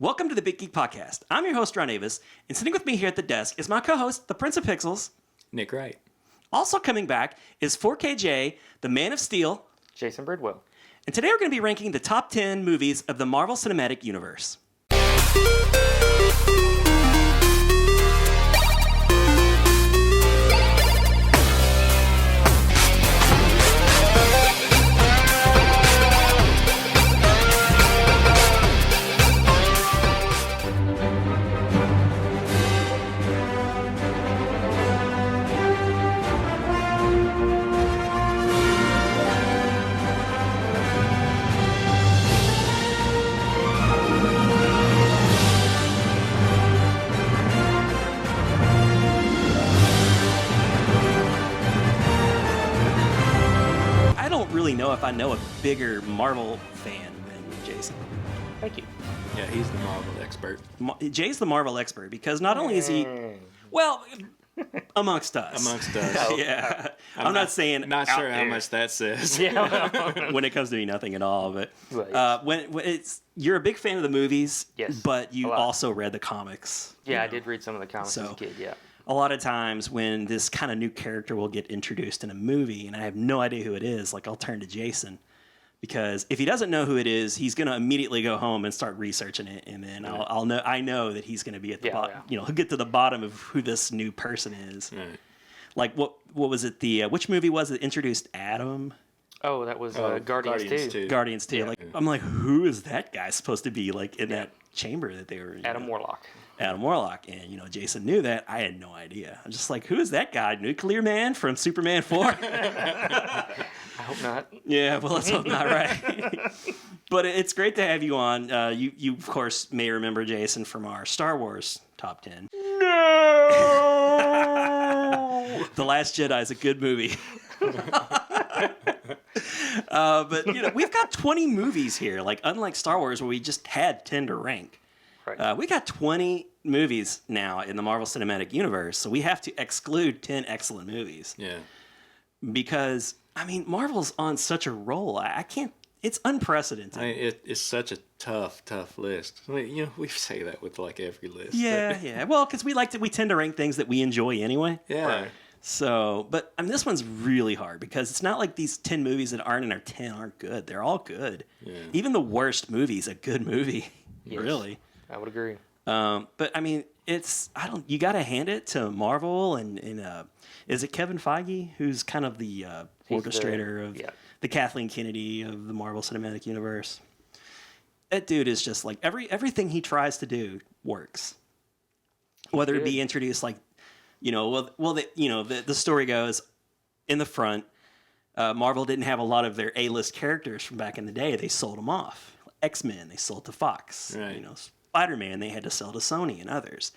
Welcome to the BitGeek podcast. I'm your host, Ron Avis, and sitting with me here at the desk is my co-host, the Prince of Pixels. Nick Wright. Also coming back is 4KJ, the Man of Steel. Jason Bridwell. And today we're going to be ranking the top 10 movies of the Marvel Cinematic Universe. Know if I know a bigger Marvel fan than Jason. Thank you. Yeah, he's the Marvel expert. Jay's the Marvel expert because not only is he, well, amongst us. Amongst us. Yeah. I'm not saying Not sure how much that says. Yeah. when it comes to me, nothing at all. But when it's you're a big fan of the movies, Yes, but you also read the comics. Yeah, I did read some of the comics as a kid, yeah. A lot of times when this kind of new character will get introduced in a movie and I have no idea who it is, like I'll turn to Jason because if he doesn't know who it is, he's going to immediately go home and start researching it. And then I know that he's going to be at the bottom, he'll get to the bottom of who this new person is. Right. Like what was it? Which movie was it introduced Adam? Oh, that was Guardians 2. Guardians 2. Yeah. I'm like, who is that guy supposed to be like in that chamber that they were in? Adam Warlock. Adam Warlock. And, Jason knew that. I had no idea. I'm just like, who is that guy? Nuclear Man from Superman 4? I hope not. Yeah, well, let's hope not, right? But it's great to have you on. You, of course, may remember Jason from our Star Wars Top 10. No! The Last Jedi is a good movie. But, we've got 20 movies here. Like, unlike Star Wars, where we just had 10 to rank. Right. We got 20 movies now in the Marvel Cinematic Universe, so we have to exclude 10 excellent movies. Yeah. Because, Marvel's on such a roll. I can't... It's unprecedented. It's such a tough list. We say that with, every list. Yeah, yeah. Well, because we tend to rank things that we enjoy anyway. Yeah. Right. So, but, this one's really hard because it's not like these 10 movies that aren't in our 10 aren't good. They're all good. Yeah. Even the worst movie's a good movie. Yes. Really. I would agree. But you got to hand it to Marvel and is it Kevin Feige who's kind of the orchestrator of the Kathleen Kennedy of the Marvel Cinematic Universe? That dude is just like everything he tries to do works. Whether it be introduced the story goes in the front, Marvel didn't have a lot of their A-list characters from back in the day. They sold them off. X-Men, they sold to Fox. Right. Spider-Man, they had to sell to Sony and others.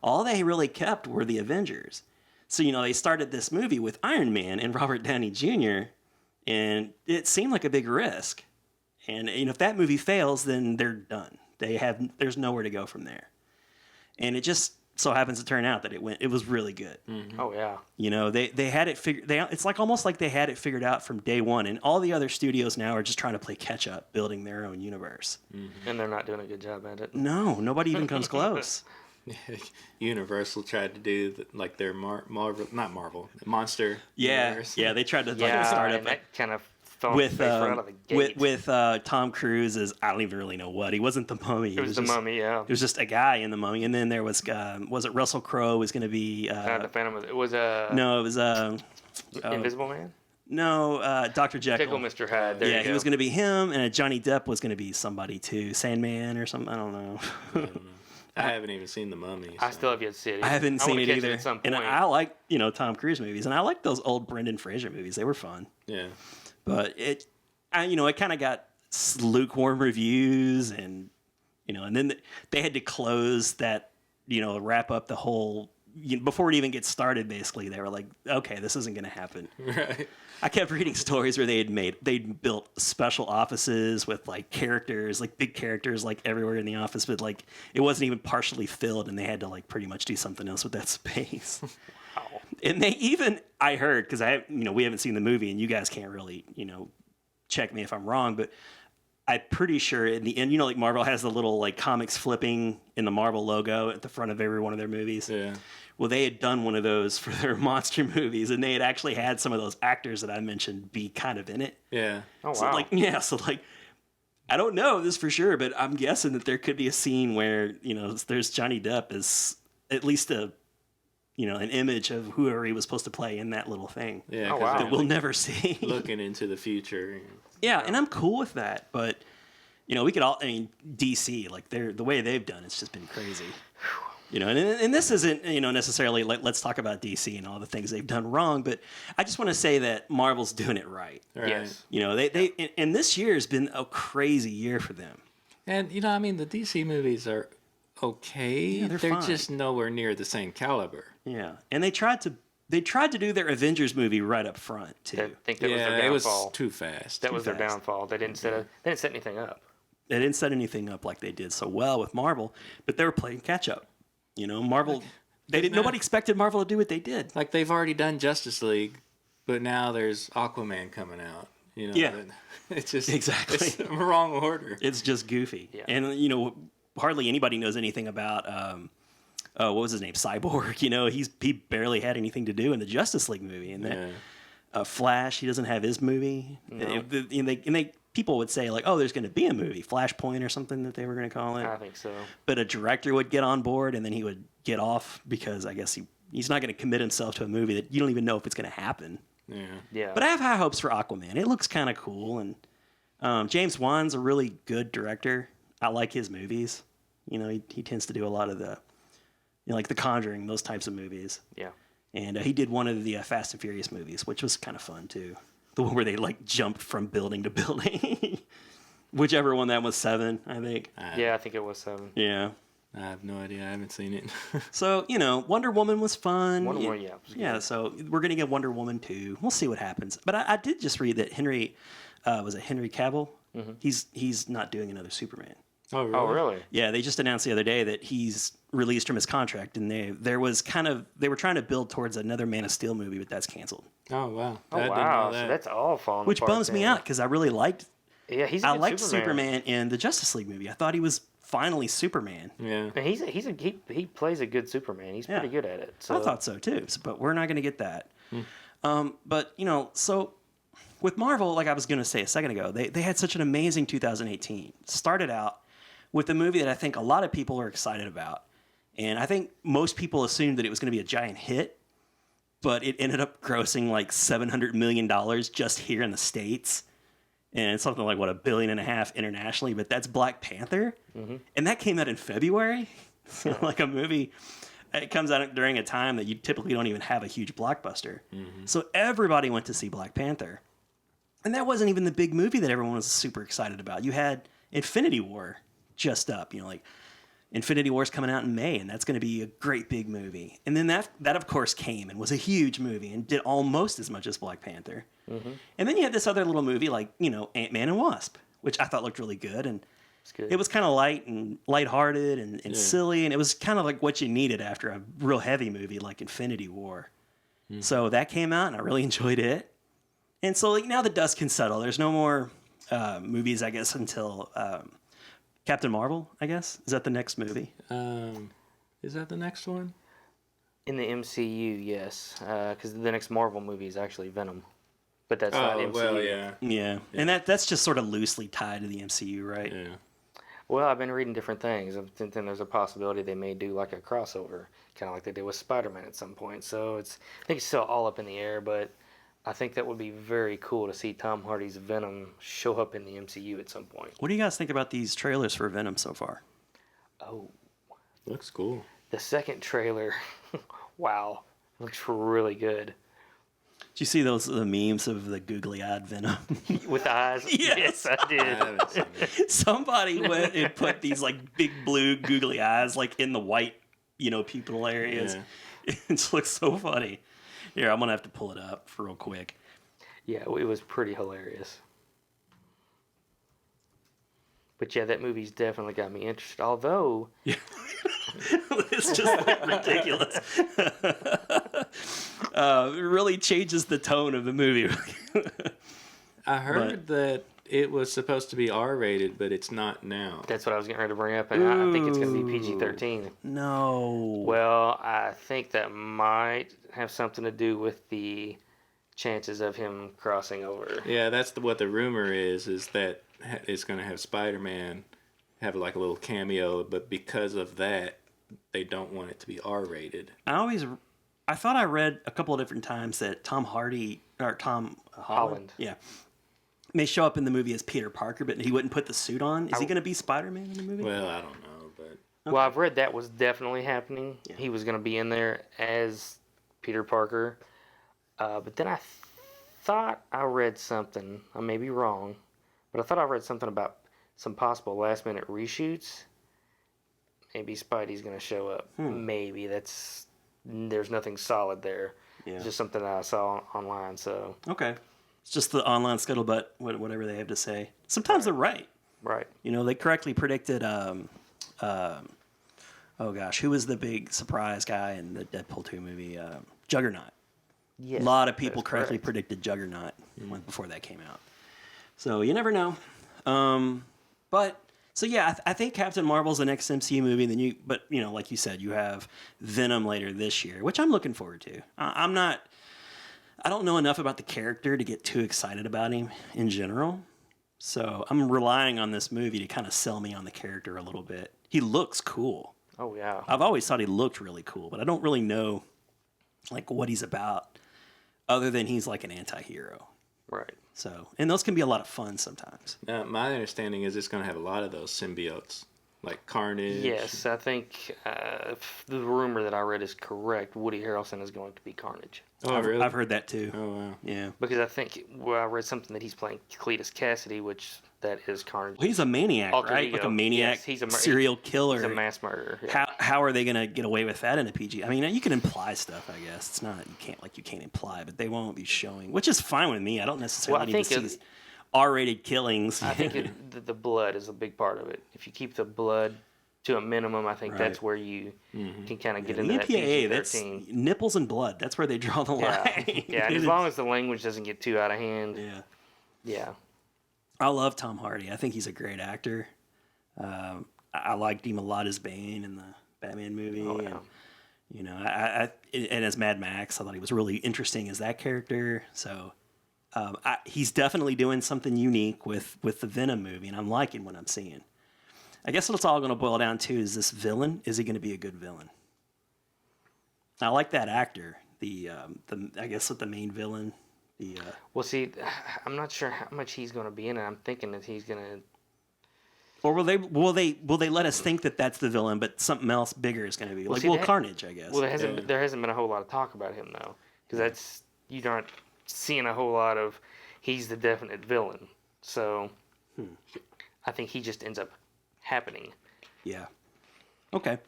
All they really kept were the Avengers. So, they started this movie with Iron Man and Robert Downey Jr., and it seemed like a big risk. And, if that movie fails, then they're done. There's nowhere to go from there. And it just so happens to turn out that it was really good. Mm-hmm. Oh, yeah. They had it figured. It's almost like they had it figured out from day one, and all the other studios now are just trying to play catch up, building their own universe. Mm-hmm. And they're not doing a good job at it. No, nobody even comes close. Universal tried to do their Marvel, not Marvel, Monster. Yeah, universe. Yeah, they tried to start up that kind of with Tom Cruise as I don't even really know what he wasn't the Mummy. It was the Mummy, yeah. It was just a guy in the Mummy, and then there was it Russell Crowe was going to be the Phantom? It was no, it was Invisible Man. No, Dr. Jekyll, Mr. Hyde. There you go. He was going to be him, and Johnny Depp was going to be somebody too, Sandman or something. I don't know. I haven't even seen the Mummy. So. I still have yet to see it. I haven't seen it either. At some point. And I like Tom Cruise movies, and I like those old Brendan Fraser movies. They were fun. Yeah. But it kind of got lukewarm reviews, and and then they had to close that, wrap up the whole before it even gets started. Basically, they were like, okay, this isn't going to happen. Right. I kept reading stories where they'd built special offices with characters, big characters, everywhere in the office, but it wasn't even partially filled, and they had to pretty much do something else with that space. Wow. And they even, I heard, because we haven't seen the movie, and you guys can't really, check me if I'm wrong, but I'm pretty sure in the end, like Marvel has the little like comics flipping in the Marvel logo at the front of every one of their movies. Yeah. Well, they had done one of those for their monster movies, and they had actually had some of those actors that I mentioned be kind of in it. Yeah. Oh, So wow. I don't know this for sure, but I'm guessing that there could be a scene where, there's Johnny Depp as at least an image of whoever he was supposed to play in that little thing. Yeah. Oh, wow. That we'll never see. Looking into the future. Yeah, and I'm cool with that, but we could all. I mean, DC, like the way they've done, it's just been crazy. And this isn't necessarily like let's talk about DC and all the things they've done wrong, but I just want to say that Marvel's doing it right. Yes. And this year has been a crazy year for them. And the DC movies are okay. Yeah, they're fine. Just nowhere near the same caliber. Yeah, and they tried to do their Avengers movie right up front too. I think that was their it downfall. was too fast. That was their downfall. They didn't set anything up. They didn't set anything up like they did so well with Marvel, but they were playing catch up. Marvel. Nobody expected Marvel to do what they did. Like they've already done Justice League, but now there's Aquaman coming out. Yeah. It's just Exactly. it's the wrong order. It's just goofy. Yeah. And hardly anybody knows anything about what was his name? Cyborg. He barely had anything to do in the Justice League movie. And that Flash, he doesn't have his movie. No. And people would say like, oh, there's going to be a movie, Flashpoint or something that they were going to call it. I think so. But a director would get on board and then he would get off because I guess he's not going to commit himself to a movie that you don't even know if it's going to happen. Yeah. But I have high hopes for Aquaman. It looks kind of cool, and James Wan's a really good director. I like his movies. He tends to do a lot of the, like The Conjuring, those types of movies. Yeah. And he did one of the Fast and Furious movies, which was kind of fun too. The one where they like jumped from building to building. Whichever one that was, 7, I think. Yeah, I think it was 7. Yeah. I have no idea. I haven't seen it. So, Wonder Woman was fun. Wonder Woman, yeah. Yeah, so we're going to get Wonder Woman 2. We'll see what happens. But I did just read that Henry Cavill? Mm-hmm. He's not doing another Superman. Oh, really? Oh, really? Yeah, they just announced the other day that he's released from his contract, and they were trying to build towards another Man of Steel movie, but that's canceled. Oh, wow. Oh, I didn't wow. know that. So that's all falling Which apart bums me then. out because I really liked. Yeah, I liked Superman in the Justice League movie. I thought he was finally Superman. Yeah. And he plays a good Superman. He's pretty good at it. So. I thought so too, but we're not going to get that. But so with Marvel, like I was going to say a second ago, they had such an amazing 2018. Started out with a movie that I think a lot of people are excited about, and I think most people assumed that it was going to be a giant hit, but it ended up grossing like $700 million just here in the States. And it's something like, $1.5 billion internationally, but that's Black Panther. Mm-hmm. And that came out in February. So like a movie, it comes out during a time that you typically don't even have a huge blockbuster. Mm-hmm. So everybody went to see Black Panther. And that wasn't even the big movie that everyone was super excited about. You had Infinity War just up, like Infinity War's coming out in May, and that's going to be a great big movie. And then that of course came and was a huge movie and did almost as much as Black Panther. Mm-hmm. And then you had this other little movie like, Ant-Man and Wasp, which I thought looked really good. And it was kind of light and lighthearted and silly. And it was kind of like what you needed after a real heavy movie like Infinity War. Mm-hmm. So that came out and I really enjoyed it. And so now the dust can settle. There's no more movies, I guess, until Captain Marvel, I guess. Is that the next movie? Is that the next one? In the MCU, yes. Because the next Marvel movie is actually Venom. But that's not MCU. Well, yeah. And that's just sort of loosely tied to the MCU, right? Yeah. Well, I've been reading different things. I'm thinking there's a possibility they may do like a crossover, kind of like they did with Spider-Man at some point. So I think it's still all up in the air, but I think that would be very cool to see Tom Hardy's Venom show up in the MCU at some point. What do you guys think about these trailers for Venom so far? Oh. Looks cool. The second trailer, wow, looks really good. Did you see the memes of the googly-eyed Venom? With the eyes? Yes. I did. I haven't seen it. Somebody went and put these like big blue googly eyes like in the white, pupil areas. Yeah. It looks so funny. Here, I'm going to have to pull it up real quick. Yeah, it was pretty hilarious. But yeah, that movie's definitely got me interested. Although... Yeah. It's just like ridiculous. It really changes the tone of the movie. I heard that it was supposed to be R-rated, but it's not now. That's what I was getting ready to bring up, and I think it's going to be PG-13. No. Well, I think that might have something to do with the chances of him crossing over. Yeah, that's what the rumor is that it's going to have Spider-Man have like a little cameo, but because of that, they don't want it to be R-rated. I thought I read a couple of different times that Tom Holland, yeah, may show up in the movie as Peter Parker, but he wouldn't put the suit on. Is he going to be Spider-Man in the movie? Well, I don't know, but okay. Well, I've read that was definitely happening. Yeah. He was going to be in there as Peter Parker, but then I thought I read something. I may be wrong, but I thought I read something about some possible last-minute reshoots. Maybe Spidey's going to show up. Maybe there's nothing solid there. Yeah. It's just something that I saw online. So okay. It's just the online scuttlebutt, whatever they have to say. Sometimes they're right. Right. You know, they correctly predicted, oh gosh, who was the big surprise guy in the Deadpool 2 movie? Juggernaut. Yes, a lot of people correctly predicted Juggernaut before that came out. So you never know. So yeah, I think Captain Marvel's the next MCU movie. But like you said, you have Venom later this year, which I'm looking forward to. I don't know enough about the character to get too excited about him in general. So I'm relying on this movie to kind of sell me on the character a little bit. He looks cool. Oh, yeah. I've always thought he looked really cool, but I don't really know like what he's about other than he's like an anti-hero. Right. So, and those can be a lot of fun sometimes. Now, my understanding is it's going to have a lot of those symbiotes, like Carnage. Yes, I think if the rumor that I read is correct, Woody Harrelson is going to be Carnage. Oh, really? I've heard that too. Oh, wow. Yeah. Because I think, I read something that he's playing Cletus Cassidy, which that is Carnage. Well, he's a maniac, right? Like a maniac, yes, he's a serial killer. He's a mass murderer. Yeah. How are they going to get away with that in a PG? I mean, you can imply stuff, I guess. It's not, you can't imply, but they won't be showing, which is fine with me. I don't necessarily need to see R-rated killings. I think the blood is a big part of it. If you keep the blood to a minimum, I think that's where you can kind of get into that PG-13. That's nipples and blood. That's where they draw the line. Yeah, and as long as the language doesn't get too out of hand. Yeah. Yeah. I love Tom Hardy. I think he's a great actor. I liked him a lot as Bane in the Batman movie. Oh, yeah. And, and as Mad Max, I thought he was really interesting as that character. So he's definitely doing something unique with the Venom movie, and I'm liking what I'm seeing. I guess what it's all going to boil down to is this villain. Is he going to be a good villain? I like that actor. I guess the main villain. Well, see, I'm not sure how much he's going to be in it. I'm thinking that he's going to. Or will they let us think that that's the villain, but something else bigger is going to be Carnage, I guess. Well, there hasn't been a whole lot of talk about him though, because you aren't seeing a whole lot of he's the definite villain. So I think he just ends up happening. Yeah. Okay.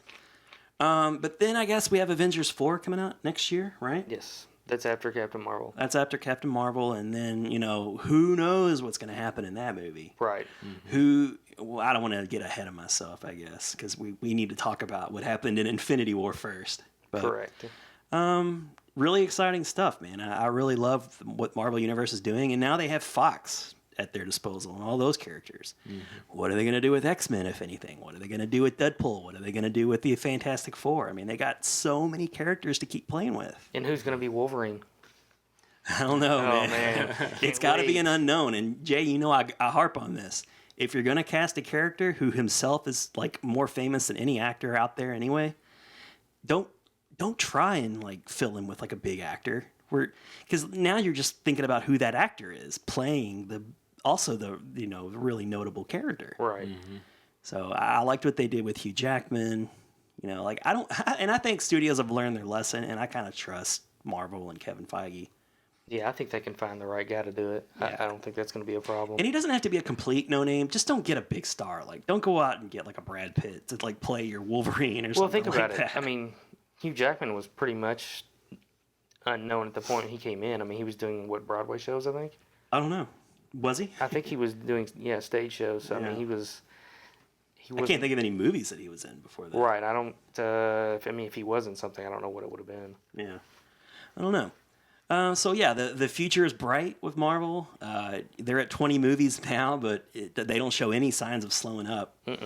But then I guess we have Avengers 4 coming out next year, right? Yes. That's after Captain Marvel. That's after Captain Marvel, and then, who knows what's going to happen in that movie. Right. Mm-hmm. I don't want to get ahead of myself, I guess, because we need to talk about what happened in Infinity War first. But, correct. Really exciting stuff, man. I really love what Marvel Universe is doing, and now they have Fox at their disposal and all those characters. Mm-hmm. What are they going to do with X-Men, if anything? What are they going to do with Deadpool? What are they going to do with the Fantastic Four? I mean, they got so many characters to keep playing with. And who's going to be Wolverine? I don't know, man. It's got to be an unknown. And Jay, I harp on this. If you're going to cast a character who himself is like more famous than any actor out there anyway, don't try and fill him with a big actor. Because now you're just thinking about who that actor is playing the really notable character. Right. Mm-hmm. So I liked what they did with Hugh Jackman. I think studios have learned their lesson, and I kind of trust Marvel and Kevin Feige. Yeah, I think they can find the right guy to do it. Yeah. I don't think that's going to be a problem. And he doesn't have to be a complete no-name. Just don't get a big star. Don't go out and get a Brad Pitt to play your Wolverine or something. Well, think about that. it. I mean, Hugh Jackman was pretty much unknown at the point he came in. I mean, he was doing Broadway shows, I think. I don't know. Was he? I think he was doing stage shows. So, yeah. I mean, he was. I can't think of any movies that he was in before that. Right. I don't. If he wasn't something, I don't know what it would have been. Yeah. I don't know. So yeah, the future is bright with Marvel. They're at 20 movies now, but they don't show any signs of slowing up. No.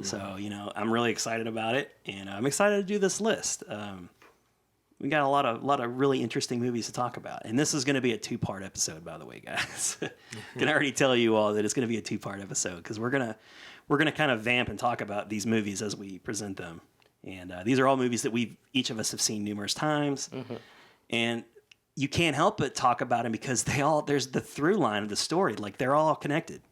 So I'm really excited about it, and I'm excited to do this list. We got a lot of really interesting movies to talk about, and this is going to be a 2-part episode, by the way, guys. Can already tell you all that it's going to be a 2-part episode because we're gonna kind of vamp and talk about these movies as we present them, and these are all movies that each of us have seen numerous times, and you can't help but talk about them because there's the through line of the story, like they're all connected.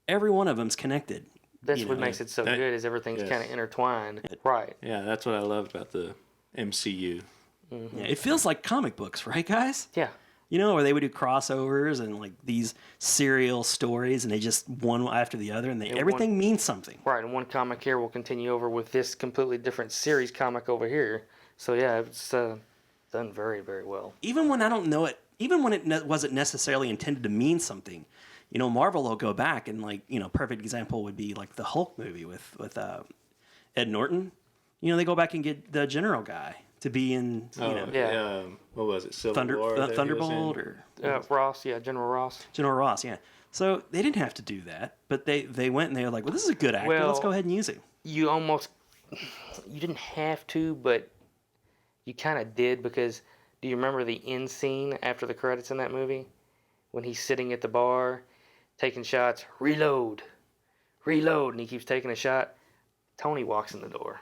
Every one of them's connected. That's what makes it so good is everything's kind of intertwined. Right. Yeah, that's what I loved about the MCU. Yeah, it feels like comic books, right, guys? Yeah. Where they would do crossovers and like these serial stories, and they just one after the other, and everything means something. Right, and one comic here will continue over with this completely different series comic over here. So yeah, it's done very, very well. Even when I don't know it, even when it wasn't necessarily intended to mean something, Marvel will go back and perfect example would be like the Hulk movie with Ed Norton. They go back and get the general guy to be in. What was it? Civil War. Thunderbolt or Ross? Yeah, General Ross. General Ross. Yeah. So they didn't have to do that, but they went and they were like, well, this is a good actor. Let's go ahead and use him. You didn't have to, but you kind of did because do you remember the end scene after the credits in that movie when he's sitting at the bar taking shots? Reload, and he keeps taking a shot. Tony walks in the door.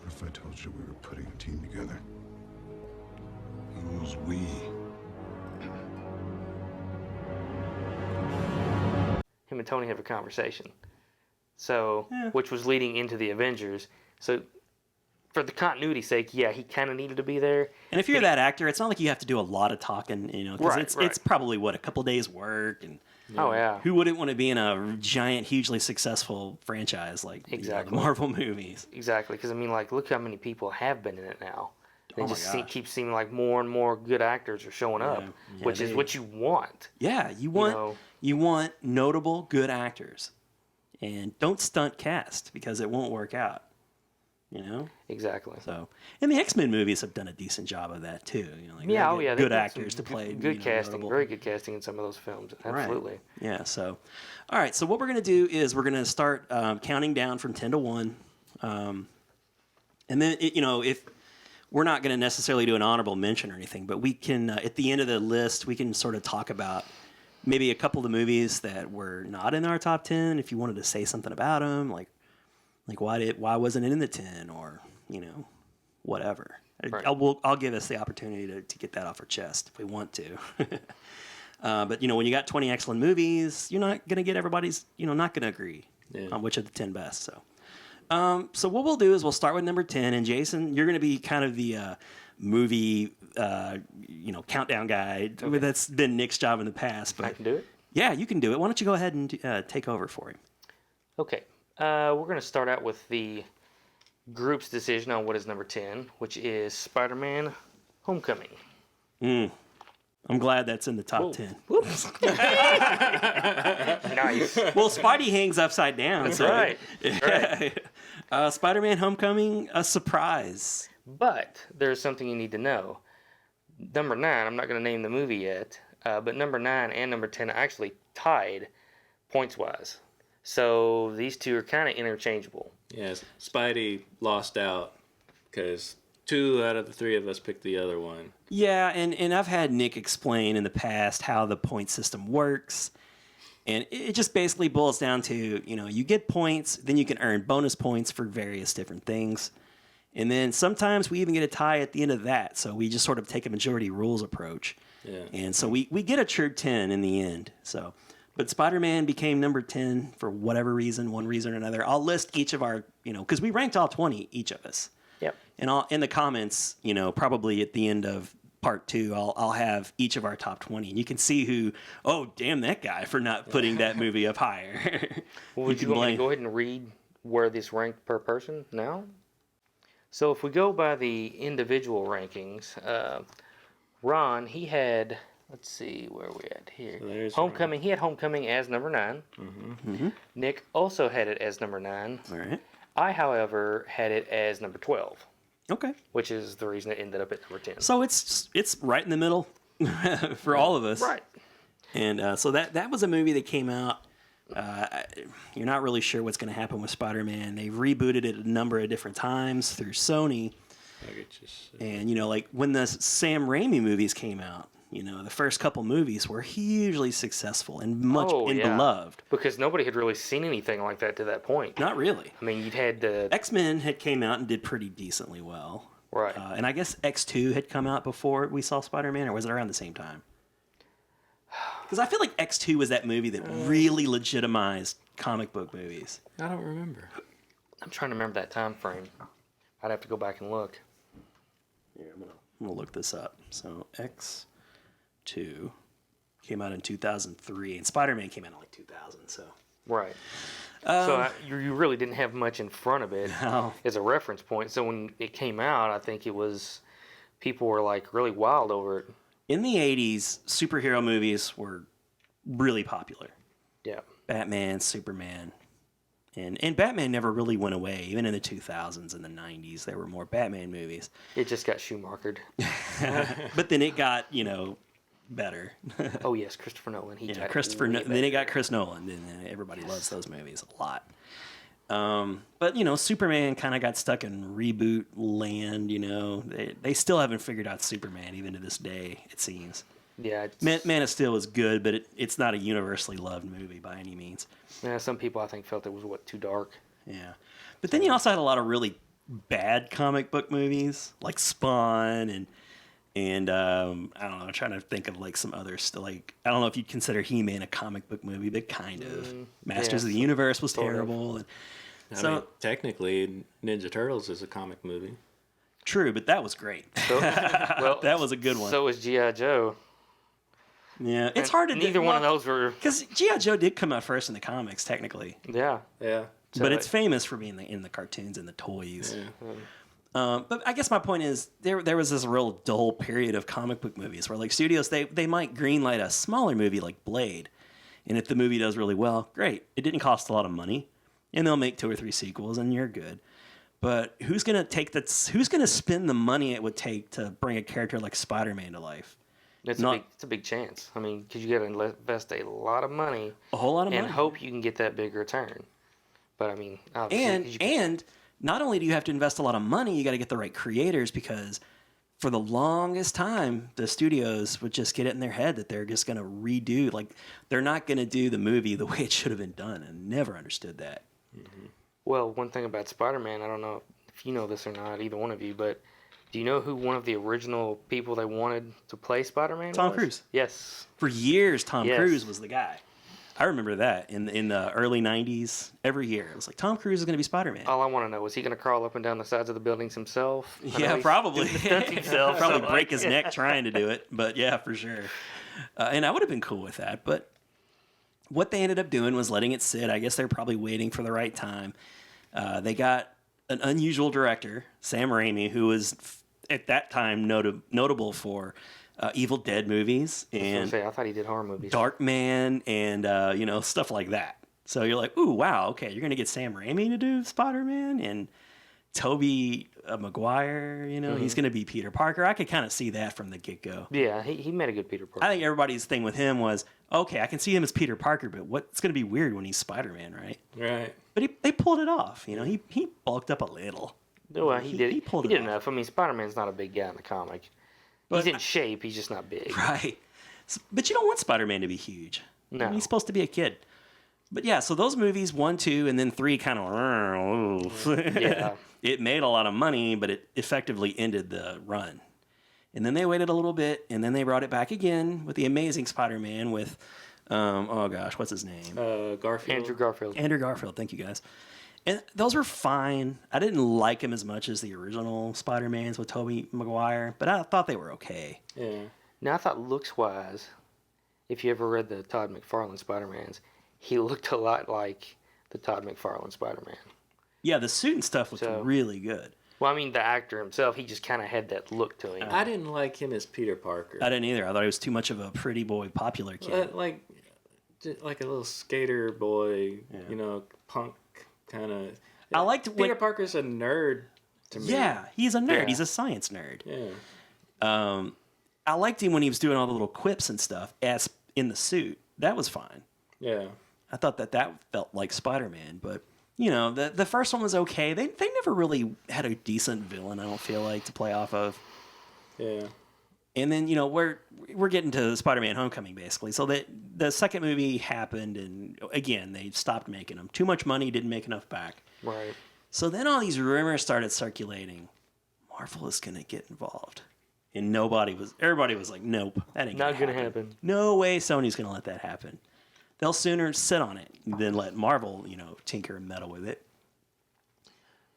What if I told you we were putting a team together? Who's we? Him and Tony have a conversation. So, which was leading into the Avengers. So, for the continuity's sake, yeah, he kind of needed to be there. And if you're that actor, it's not like you have to do a lot of talking, because it's probably a couple days work and. Oh yeah. Who wouldn't want to be in a giant, hugely successful franchise like the Marvel movies? Exactly, because look how many people have been in it now. They keep seeming like more and more good actors are showing up, which is what you want. Yeah, you want notable good actors, and don't stunt cast because it won't work out. Exactly. So, and the X-Men movies have done a decent job of that too. Good actors to play. Good casting, notable. Very good casting in some of those films. Absolutely. Right. Yeah. So, all right. So what we're gonna do is we're gonna start counting down from 10 to 1, and then if we're not gonna necessarily do an honorable mention or anything, but we can at the end of the list we can sort of talk about maybe a couple of the movies that were not in our top 10. If you wanted to say something about them, like why wasn't it in the 10 or whatever. Right. I'll give us the opportunity to get that off our chest if we want to. But when you got 20 excellent movies, you're not gonna get everybody's not gonna agree on which of the 10 best. So what we'll do is we'll start with number 10, and Jason, you're gonna be kind of the movie countdown guy. Okay. That's been Nick's job in the past, but I can do it. Yeah, you can do it. Why don't you go ahead and take over for him? Okay. We're going to start out with the group's decision on what is number 10, which is Spider-Man Homecoming. I'm glad that's in the top 10. Whoops. Nice. Well, Spidey hangs upside down. That's right. Right. Spider-Man Homecoming, a surprise. But there's something you need to know. Number 9, I'm not going to name the movie yet, but number 9 and number 10 are actually tied points-wise. So these two are kind of interchangeable. Yes, Spidey lost out because 2 out of the 3 of us picked the other one. Yeah, and I've had Nick explain in the past how the point system works. And it just basically boils down to, you get points, then you can earn bonus points for various different things. And then sometimes we even get a tie at the end of that. So we just sort of take a majority rules approach. Yeah. And so we get a true 10 in the end. But Spider-Man became number 10 for whatever reason, one reason or another. I'll list each of our, because we ranked all 20, each of us. Yep. And in the comments, probably at the end of part 2, I'll have each of our top 20. And you can see who, damn that guy for not putting that movie up higher. Well, would you want me to go ahead and read where this ranked per person now? So if we go by the individual rankings, Ron, he had... Let's see where we're at here. So Homecoming. He had Homecoming as number 9. Mm-hmm. Mm-hmm. Nick also had it as number 9. All right. I, however, had it as number 12. Okay. Which is the reason it ended up at number 10. So it's right in the middle for all of us. Right. And so that was a movie that came out. You're not really sure what's going to happen with Spider-Man. They rebooted it a number of different times through Sony. And, like when the Sam Raimi movies came out, the first couple movies were hugely successful and beloved. Because nobody had really seen anything like that to that point. Not really. I mean, you'd had the... X-Men had came out and did pretty decently well. Right. And I guess X2 had come out before we saw Spider-Man, or was it around the same time? Because I feel like X2 was that movie that really legitimized comic book movies. I don't remember. I'm trying to remember that time frame. I'd have to go back and look. Here, I'm gonna look this up. So X2 came out in 2003, and Spider-Man came out in like 2000. So right. So you really didn't have much in front of it as a reference point. So when it came out, I think it was people were like really wild over it. In the 80s, superhero movies were really popular. Yeah. Batman, Superman. And Batman never really went away. Even in the 2000s and the 90s, there were more Batman movies. It just got Schumachered. But then it got, better. Oh, yes, Christopher Nolan. Then it got Chris Nolan. And everybody loves those movies a lot. But, Superman kind of got stuck in reboot land, They still haven't figured out Superman, even to this day, it seems. Yeah. Man of Steel is good, but it's not a universally loved movie by any means. Yeah, some people, I think, felt it was, too dark. Yeah. But then you also had a lot of really bad comic book movies, like Spawn and I don't know, I'm trying to think of like some others. Like, I don't know if you'd consider He-Man a comic book movie, but kind of. Masters of the Universe was terrible. And I mean, technically, Ninja Turtles is a comic movie. True, but that was great. So, well, that was a good one. So was G.I. Joe. Yeah, it's hard to... Neither one of those were... Because G.I. Joe did come out first in the comics, technically. Yeah. Yeah. But it's famous for being in the cartoons and the toys. Yeah. But I guess my point is, there was this real dull period of comic book movies where, like, studios, they might greenlight a smaller movie like Blade. And if the movie does really well, great. It didn't cost a lot of money. And they'll make 2 or 3 sequels, and you're good. But who's going to spend the money it would take to bring a character like Spider-Man to life? It's a big chance. I mean, because you got to invest a lot of money. A whole lot of money. And hope you can get that big return. But, I mean... And not only do you have to invest a lot of money, you got to get the right creators, because for the longest time, the studios would just get it in their head that they're just going to redo. Like, they're not going to do the movie the way it should have been done, and never understood that. Mm-hmm. Well, one thing about Spider-Man, I don't know if you know this or not, either one of you, but... Do you know who one of the original people they wanted to play Spider-Man was? Tom Cruise. Yes. For years, Tom Cruise was the guy. I remember that in the early 90s. Every year, it was like, Tom Cruise is going to be Spider-Man. All I want to know, was he going to crawl up and down the sides of the buildings himself? Yeah, probably. Himself, probably break his neck trying to do it. But yeah, for sure. And I would have been cool with that. But what they ended up doing was letting it sit. I guess they're probably waiting for the right time. They got an unusual director, Sam Raimi, who was... at that time notable for Evil Dead movies and I thought he did horror movies, Darkman, and stuff like that. So you're like, ooh, wow, okay, you're gonna get Sam Raimi to do Spider-Man, and Tobey Maguire, he's gonna be Peter Parker. I could kind of see that from the get-go. Yeah, he made a good Peter Parker. I think everybody's thing with him was, okay, I can see him as Peter Parker, but what's gonna be weird when he's Spider-Man, right? Right. But they pulled it off. He bulked up a little. Well, he did. He pulled did it enough. I mean, Spider-Man's not a big guy in the comic. He's in shape. He's just not big. Right. But you don't want Spider-Man to be huge. No. He's supposed to be a kid. But yeah, so those movies, 1, 2, and then 3 kind of... Yeah. It made a lot of money, but it effectively ended the run. And then they waited a little bit, and then they brought it back again with The Amazing Spider-Man with... what's his name? Garfield. Andrew Garfield. Thank you, guys. And those were fine. I didn't like them as much as the original Spider-Mans with Tobey Maguire, but I thought they were okay. Yeah. Now, I thought looks-wise, if you ever read the Todd McFarlane Spider-Mans, he looked a lot like the Todd McFarlane Spider-Man. Yeah, the suit and stuff looked really good. Well, I mean, the actor himself, he just kind of had that look to him. I didn't like him as Peter Parker. I didn't either. I thought he was too much of a pretty boy, popular kid. Like a little skater boy, punk kind of. I liked Peter Parker's a nerd to me. Yeah, he's a nerd. Yeah. He's a science nerd. Yeah. I liked him when he was doing all the little quips and stuff as in the suit. That was fine. Yeah. I thought that felt like Spider-Man, but you know, the first one was okay. They never really had a decent villain, I don't feel like, to play off of. Yeah. And then, you know, we're getting to Spider-Man Homecoming, basically. So the second movie happened, and again, they stopped making them. Too much money, didn't make enough back. Right. So then all these rumors started circulating. Marvel is going to get involved. And everybody was like, nope, that ain't Not gonna gonna happen. happen. No way Sony's going to let that happen. They'll sooner sit on it than let Marvel, you know, tinker and meddle with it.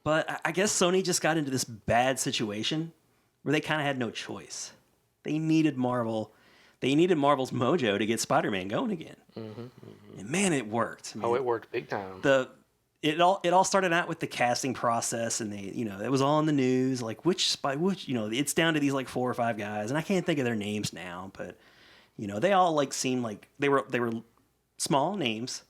But I guess Sony just got into this bad situation where they kind of had no choice. They needed Marvel. They needed Marvel's mojo to get Spider-Man going again. Mm-hmm. And man, it worked. Man. Oh, it worked big time. It all started out with the casting process, and it was all in the news. Like which, it's down to these like 4 or 5 guys, and I can't think of their names now, but you know, they all like seemed like they were small names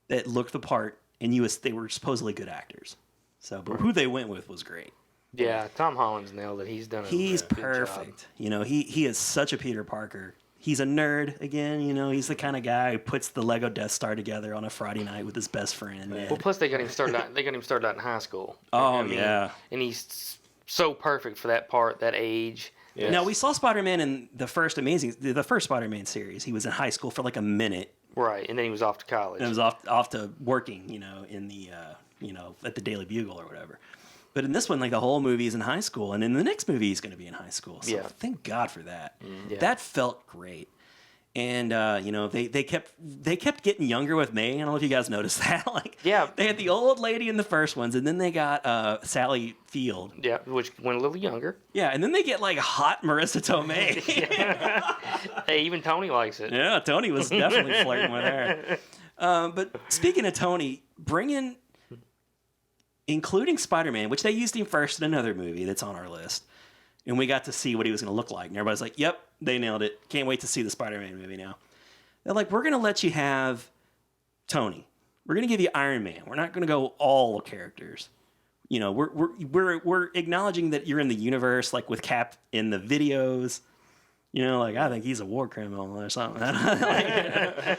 that looked the part, and they were supposedly good actors. So, but who they went with was great. Yeah, Tom Holland's nailed it. He's done. He's good perfect. job. You know, he is such a Peter Parker. He's a nerd again. You know, he's the kind of guy who puts the Lego Death Star together on a Friday night with his best friend. Well, plus they got him started. They got him started out in high school. Oh yeah, and he's so perfect for that part, that age. Yes. Now we saw Spider-Man in the first Spider-Man series. He was in high school for like a minute. Right, and then he was off to college. And was off to working, you know, in the at the Daily Bugle or whatever. But in this one, like the whole movie is in high school, and in the next movie he's going to be in high school. So thank God for that. Yeah. That felt great. And they kept getting younger with May. I don't know if you guys noticed that. They had the old lady in the first ones, and then they got Sally Field. Yeah, which went a little younger. Yeah, and then they get like hot Marissa Tomei. Hey, even Tony likes it. Yeah, Tony was definitely flirting with her. But speaking of Tony, including Spider-Man, which they used him first in another movie that's on our list, and we got to see what he was going to look like. And everybody's like, yep, they nailed it. Can't wait to see the Spider-Man movie now. They're like, we're going to let you have Tony. We're going to give you Iron Man. We're not going to go all characters. You know, we're acknowledging that you're in the universe, like with Cap in the videos. You know, like, I think he's a war criminal or something.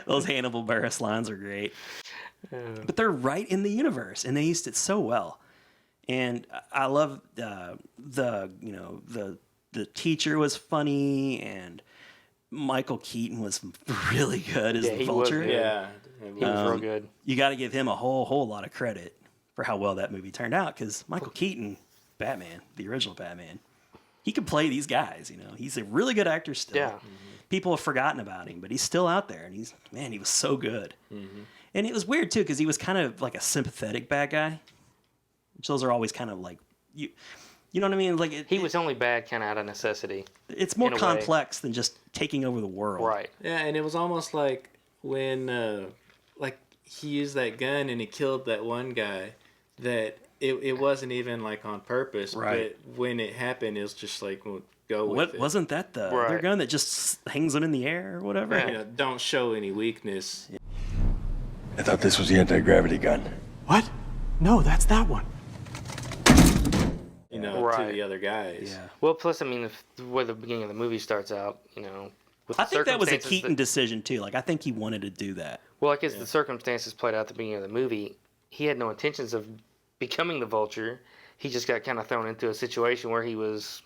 Those Hannibal Buress lines are great. But they're right in the universe, and they used it so well. And I love the teacher was funny, and Michael Keaton was really good as the Vulture. He was real good. You got to give him a whole lot of credit for how well that movie turned out, because Michael Keaton, Batman, the original Batman, he could play these guys. You know, he's a really good actor still. Yeah. Mm-hmm. People have forgotten about him, but he's still out there, and he was so good. Mm-hmm. And it was weird too, because he was kind of like a sympathetic bad guy. Which those are always kind of like you know what I mean? Like he was only bad kind of out of necessity. It's more complex than just taking over the world, right? Yeah, and it was almost like when he used that gun and he killed that one guy. That it wasn't even like on purpose, right? But when it happened, it was just like, well, go with it. Wasn't that the other gun that just hangs them in the air or whatever? Yeah. You know, don't show any weakness. I thought this was the anti-gravity gun. What? No, that's that one. You know, to the other guys. Yeah. Well, plus, I mean, where the beginning of the movie starts out, you know, with I think that was a Keaton decision too. Like, I think he wanted to do that. Well, I guess the circumstances played out at the beginning of the movie. He had no intentions of becoming the Vulture. He just got kind of thrown into a situation where he was.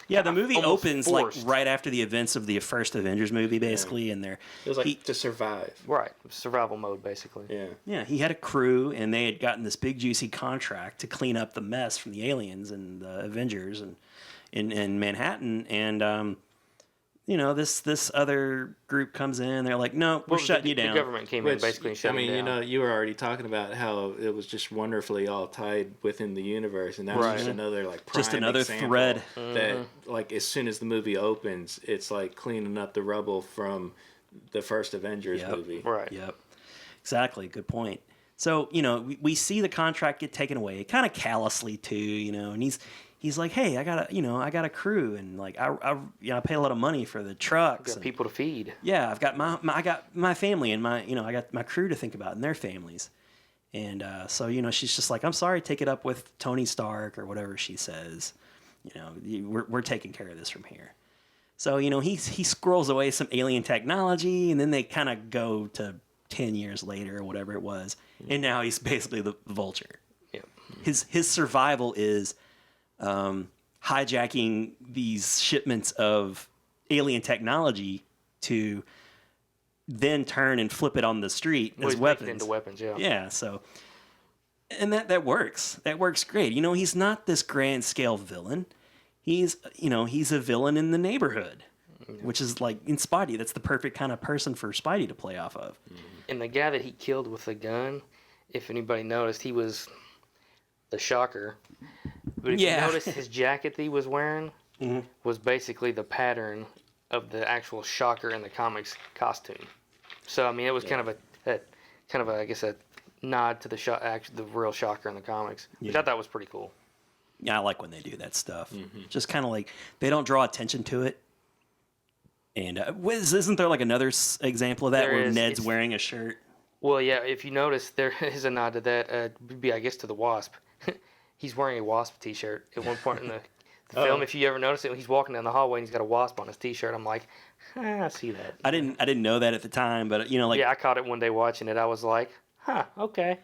Yeah, the movie opens forced. like right after the events of the first Avengers movie, basically, and it was like to survive. Right, survival mode, basically. Yeah. Yeah, he had a crew, and they had gotten this big juicy contract to clean up the mess from the aliens and the Avengers and in Manhattan, and this other group comes in. They're like, no, we're shutting you down. The government came in basically and shut him down. You know, you were already talking about how it was just wonderfully all tied within the universe, and that was just another prime thread that like as soon as the movie opens, it's like cleaning up the rubble from the first Avengers movie. Right. Yep. Exactly. Good point. So, we see the contract get taken away, kind of callously too, and he's like, hey, I got a crew, and like I pay a lot of money for the trucks. Got people to feed. Yeah, I've got my family and I got my crew to think about and their families. And so, you know, she's just like, I'm sorry, take it up with Tony Stark or whatever she says. You know, we're taking care of this from here. So, you know, he squirrels away some alien technology, and then they kind of go to 10 years later or whatever it was. And now he's basically the Vulture. Yeah. His survival is hijacking these shipments of alien technology to then turn and flip it on the street as weapons. Into weapons, yeah. Yeah, so... And that works. That works great. You know, he's not this grand scale villain. He's a villain in the neighborhood, which is like in Spidey. That's the perfect kind of person for Spidey to play off of. And the guy that he killed with the gun, if anybody noticed, he was the Shocker. But if you notice, his jacket that he was wearing was basically the pattern of the actual Shocker in the comics costume. So I mean, it was kind of I guess a nod to the real Shocker in the comics, which I thought was pretty cool. Yeah, I like when they do that stuff. Just kind of like they don't draw attention to it. And isn't there like another example of that where Ned's wearing a shirt? Well, yeah. If you notice, there is a nod to that. I guess to the Wasp. He's wearing a Wasp T-shirt at one point in the film. If you ever notice it, he's walking down the hallway and he's got a Wasp on his T-shirt. I'm like, I see that. I didn't know that at the time, but you know, like I caught it one day watching it. I was like, okay.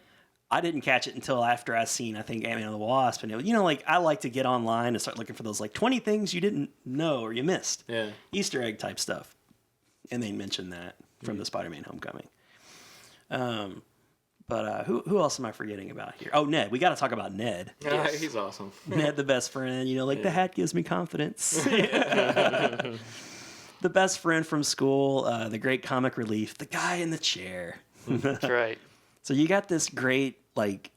I didn't catch it until after I seen, I think, Ant-Man and the Wasp. And, you know, like, I like to get online and start looking for those, like, 20 things you didn't know or you missed. Yeah. Easter egg type stuff. And they mentioned that from the Spider-Man Homecoming. But who else am I forgetting about here? Oh, Ned. We got to talk about Ned. Yeah, he's awesome. Ned, the best friend. You know, like, the hat gives me confidence. The best friend from school. The great comic relief. The guy in the chair. That's right. So you got this great, like,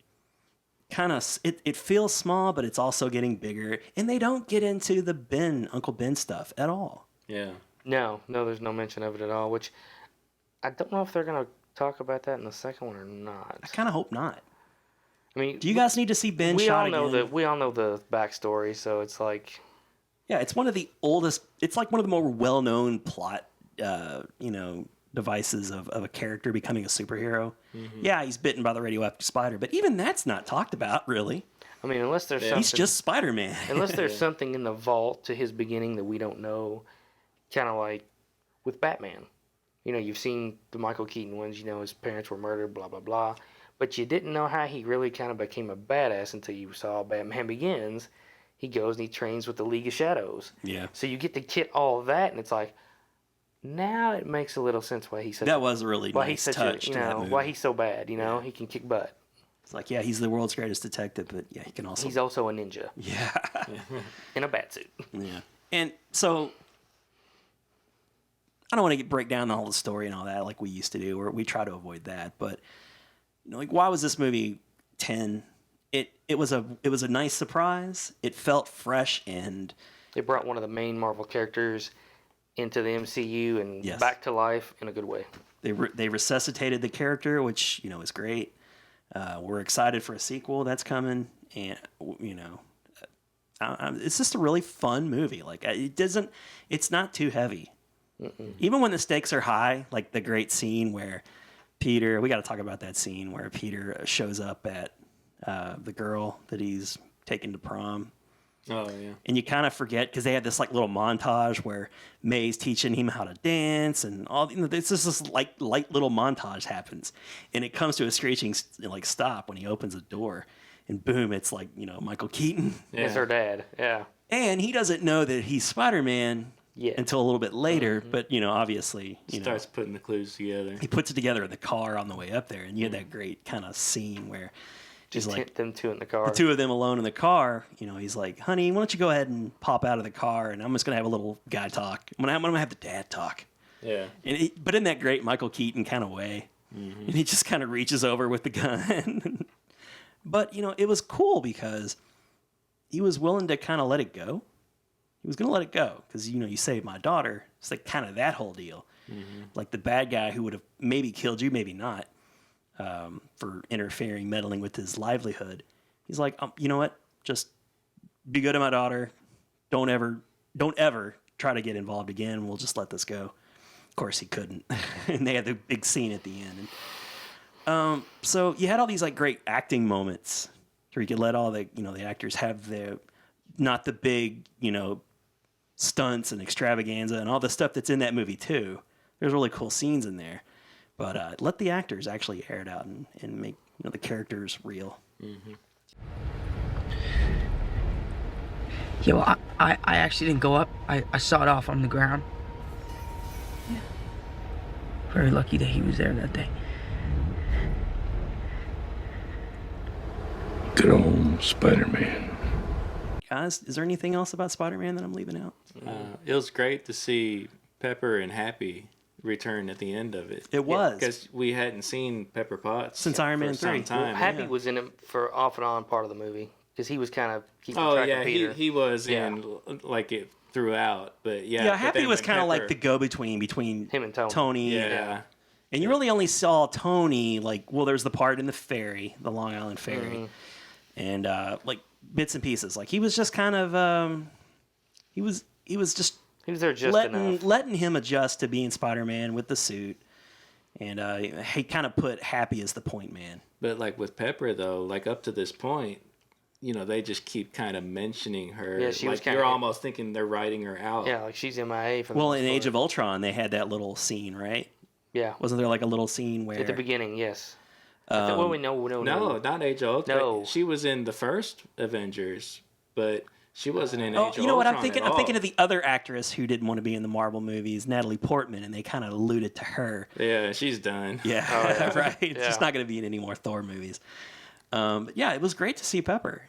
kind of, it feels small, but it's also getting bigger. And they don't get into the Uncle Ben stuff at all. Yeah. No, there's no mention of it at all, which I don't know if they're going to talk about that in the second one or not. I kind of hope not. I mean, do you guys need to see Ben shot again? We all know the backstory, so it's like... Yeah, it's one of the oldest, it's like one of the more well-known plot, devices of a character becoming a superhero. Yeah, he's bitten by the radioactive spider, but even that's not talked about, really. I mean, unless there's something... He's just Spider-Man. Unless there's something in the vault to his beginning that we don't know, kind of like with Batman. You know, you've seen the Michael Keaton ones, you know, his parents were murdered, blah, blah, blah. But you didn't know how he really kind of became a badass until you saw Batman Begins. He goes and he trains with the League of Shadows. Yeah. So you get to get all of that, and it's like, now it makes a little sense why he's such that was a really nice touch. Why he's so bad, you know? He can kick butt. It's like, yeah, he's the world's greatest detective, but yeah, he can also... He's also a ninja. Yeah. In a bat suit. Yeah. And so, I don't want to break down the whole story and all that like we used to do, or we try to avoid that, but, you know, like, why was this movie 10? It was a nice surprise. It felt fresh, and... It brought one of the main Marvel characters into the MCU and back to life in a good way. They resuscitated the character, which, you know, is great. We're excited for a sequel that's coming, and, you know, it's just a really fun movie. Like, it's not too heavy. Even when the stakes are high, like the great scene where Peter, we got to talk about that scene where Peter shows up at the girl that he's taken to prom. Oh, yeah. And you kind of forget, because they had this like little montage where May's teaching him how to dance, and all, you know, it's just this light little montage happens, and it comes to a screeching like stop when he opens the door, and boom, it's like, you know, Michael Keaton. Yeah. It's her dad. Yeah. And he doesn't know that he's Spider-Man until a little bit later, but, you know, obviously, starts putting the clues together. He puts it together in the car on the way up there, and you had that great kind of scene where just like them two in the car. The two of them alone in the car. You know, he's like, honey, why don't you go ahead and pop out of the car, and I'm just going to have a little guy talk. I'm going to have the dad talk. Yeah. But in that great Michael Keaton kind of way. And he just kind of reaches over with the gun. But, you know, it was cool because he was willing to kind of let it go. He was going to let it go because, you know, you saved my daughter. It's like kind of that whole deal. Like the bad guy who would have maybe killed you, maybe not. For interfering, meddling with his livelihood. He's like, you know what? Just be good to my daughter. Don't ever try to get involved again. We'll just let this go. Of course, he couldn't. And they had the big scene at the end. So you had all these like great acting moments where you could let all the the actors have their not the big stunts and extravaganza and all the stuff that's in that movie too. There's really cool scenes in there, but let the actors actually air it out and make the characters real. Mm-hmm. Yeah, well, I actually didn't go up. I saw it off on the ground. Yeah. Very lucky that he was there that day. Good old Spider-Man. Guys, is there anything else about Spider-Man that I'm leaving out? It was great to see Pepper and Happy return at the end of it. It was. Because we hadn't seen Pepper Potts since Iron Man 3. Some time. Well, Happy was in it for off and on part of the movie. Because he was kind of keeping track of Peter. He was in like it throughout, but Happy was kind of like the go-between between him and Tony. Yeah. And you really only saw Tony there's the part in the ferry, the Long Island ferry, and like bits and pieces. Like he was just kind of he was there just enough. letting him adjust to being Spider-Man with the suit, and he kind of put Happy as the point man. But like with Pepper though, like up to this point, they just keep kind of mentioning her. Yeah, she was you're almost thinking they're writing her out. Yeah, like she's MIA for the Well, in Age of Ultron, they had that little scene, right? Yeah. Wasn't there like a little scene where at the beginning? Yes. No, not Age of Ultron. No. She was in the first Avengers, but she wasn't in Age of Ultron. You know what I'm thinking? I'm thinking of the other actress who didn't want to be in the Marvel movies, Natalie Portman, and they kind of alluded to her. Yeah, she's done. Yeah, right. She's not going to be in any more Thor movies. Yeah, it was great to see Pepper.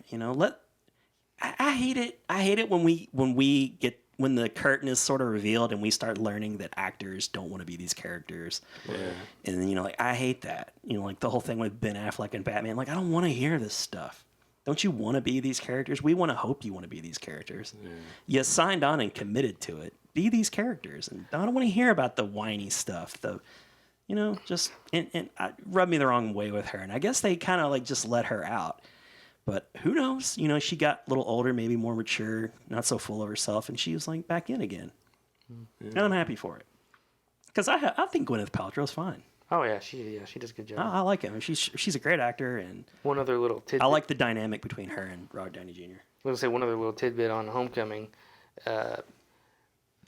I hate it. I hate it when the curtain is sort of revealed and we start learning that actors don't want to be these characters. Yeah. And then I hate that. Like the whole thing with Ben Affleck and Batman. Like I don't want to hear this stuff. Don't you want to be these characters? We want to hope you want to be these characters. Yeah. You signed on and committed to it. Be these characters, and I don't want to hear about the whiny stuff. Just rubbed me the wrong way with her, and I guess they kind of just let her out. But who knows? She got a little older, maybe more mature, not so full of herself, and she was back in again. Yeah. And I'm happy for it because I think Gwyneth Paltrow's fine. Oh yeah, she does a good job. I like him. She's a great actor, and one other little tidbit. I like the dynamic between her and Robert Downey Jr. I was gonna say one other little tidbit on Homecoming. The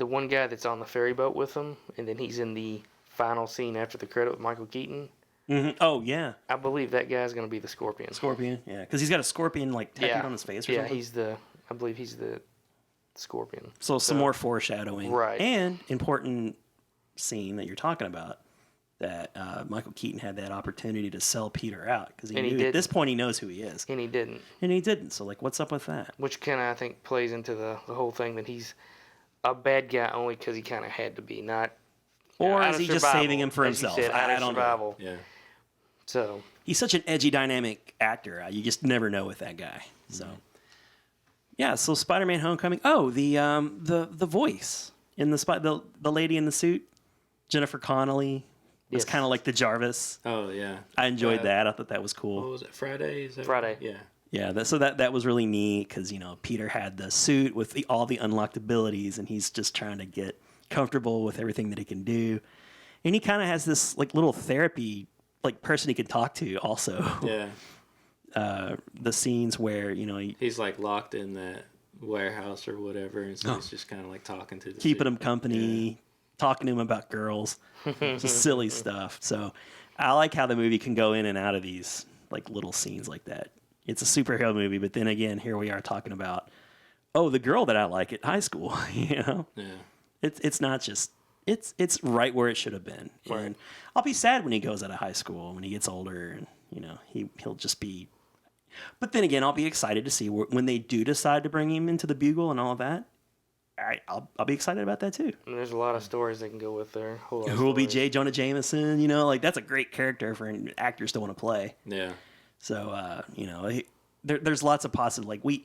one guy that's on the ferry boat with him, and then he's in the final scene after the credit with Michael Keaton. Mm-hmm. Oh yeah, I believe that guy's gonna be the Scorpion. Scorpion, yeah, because he's got a scorpion tattooed on his face. Or something. I believe he's the Scorpion. So some more foreshadowing, right? And important scene that you're talking about. That Michael Keaton had that opportunity to sell Peter out because he knew at this point he knows who he is. And he didn't. So what's up with that? Which kind of I think plays into the whole thing that he's a bad guy only because he kind of had to be, not. Or is he just saving him for himself? I don't know. Yeah. So he's such an edgy, dynamic actor. You just never know with that guy. So yeah. So Spider-Man: Homecoming. Oh, the voice in the lady in the suit, Jennifer Connelly. It's kind of like the Jarvis. Oh yeah, I enjoyed that. I thought that was cool. What was it? Friday? Friday. Yeah. Yeah. That was really neat because Peter had the suit with all the unlocked abilities, and he's just trying to get comfortable with everything that he can do, and he kind of has this little therapy person he can talk to also. Yeah. The scenes where he's locked in that warehouse or whatever, and so he's just kind of talking to keeping him company. Talking to him about girls, just silly stuff. So I like how the movie can go in and out of these little scenes like that. It's a superhero movie, but then again, here we are talking about, the girl that I like at high school. Yeah. It's not just it's right where it should have been. Right. And I'll be sad when he goes out of high school when he gets older, and he'll just be. But then again, I'll be excited to see when they do decide to bring him into the Bugle and all of that. I'll be excited about that too. And there's a lot of stories they can go with there. Who will be J. Jonah Jameson? That's a great character for actors to want to play. Yeah. So there's lots of possibilities.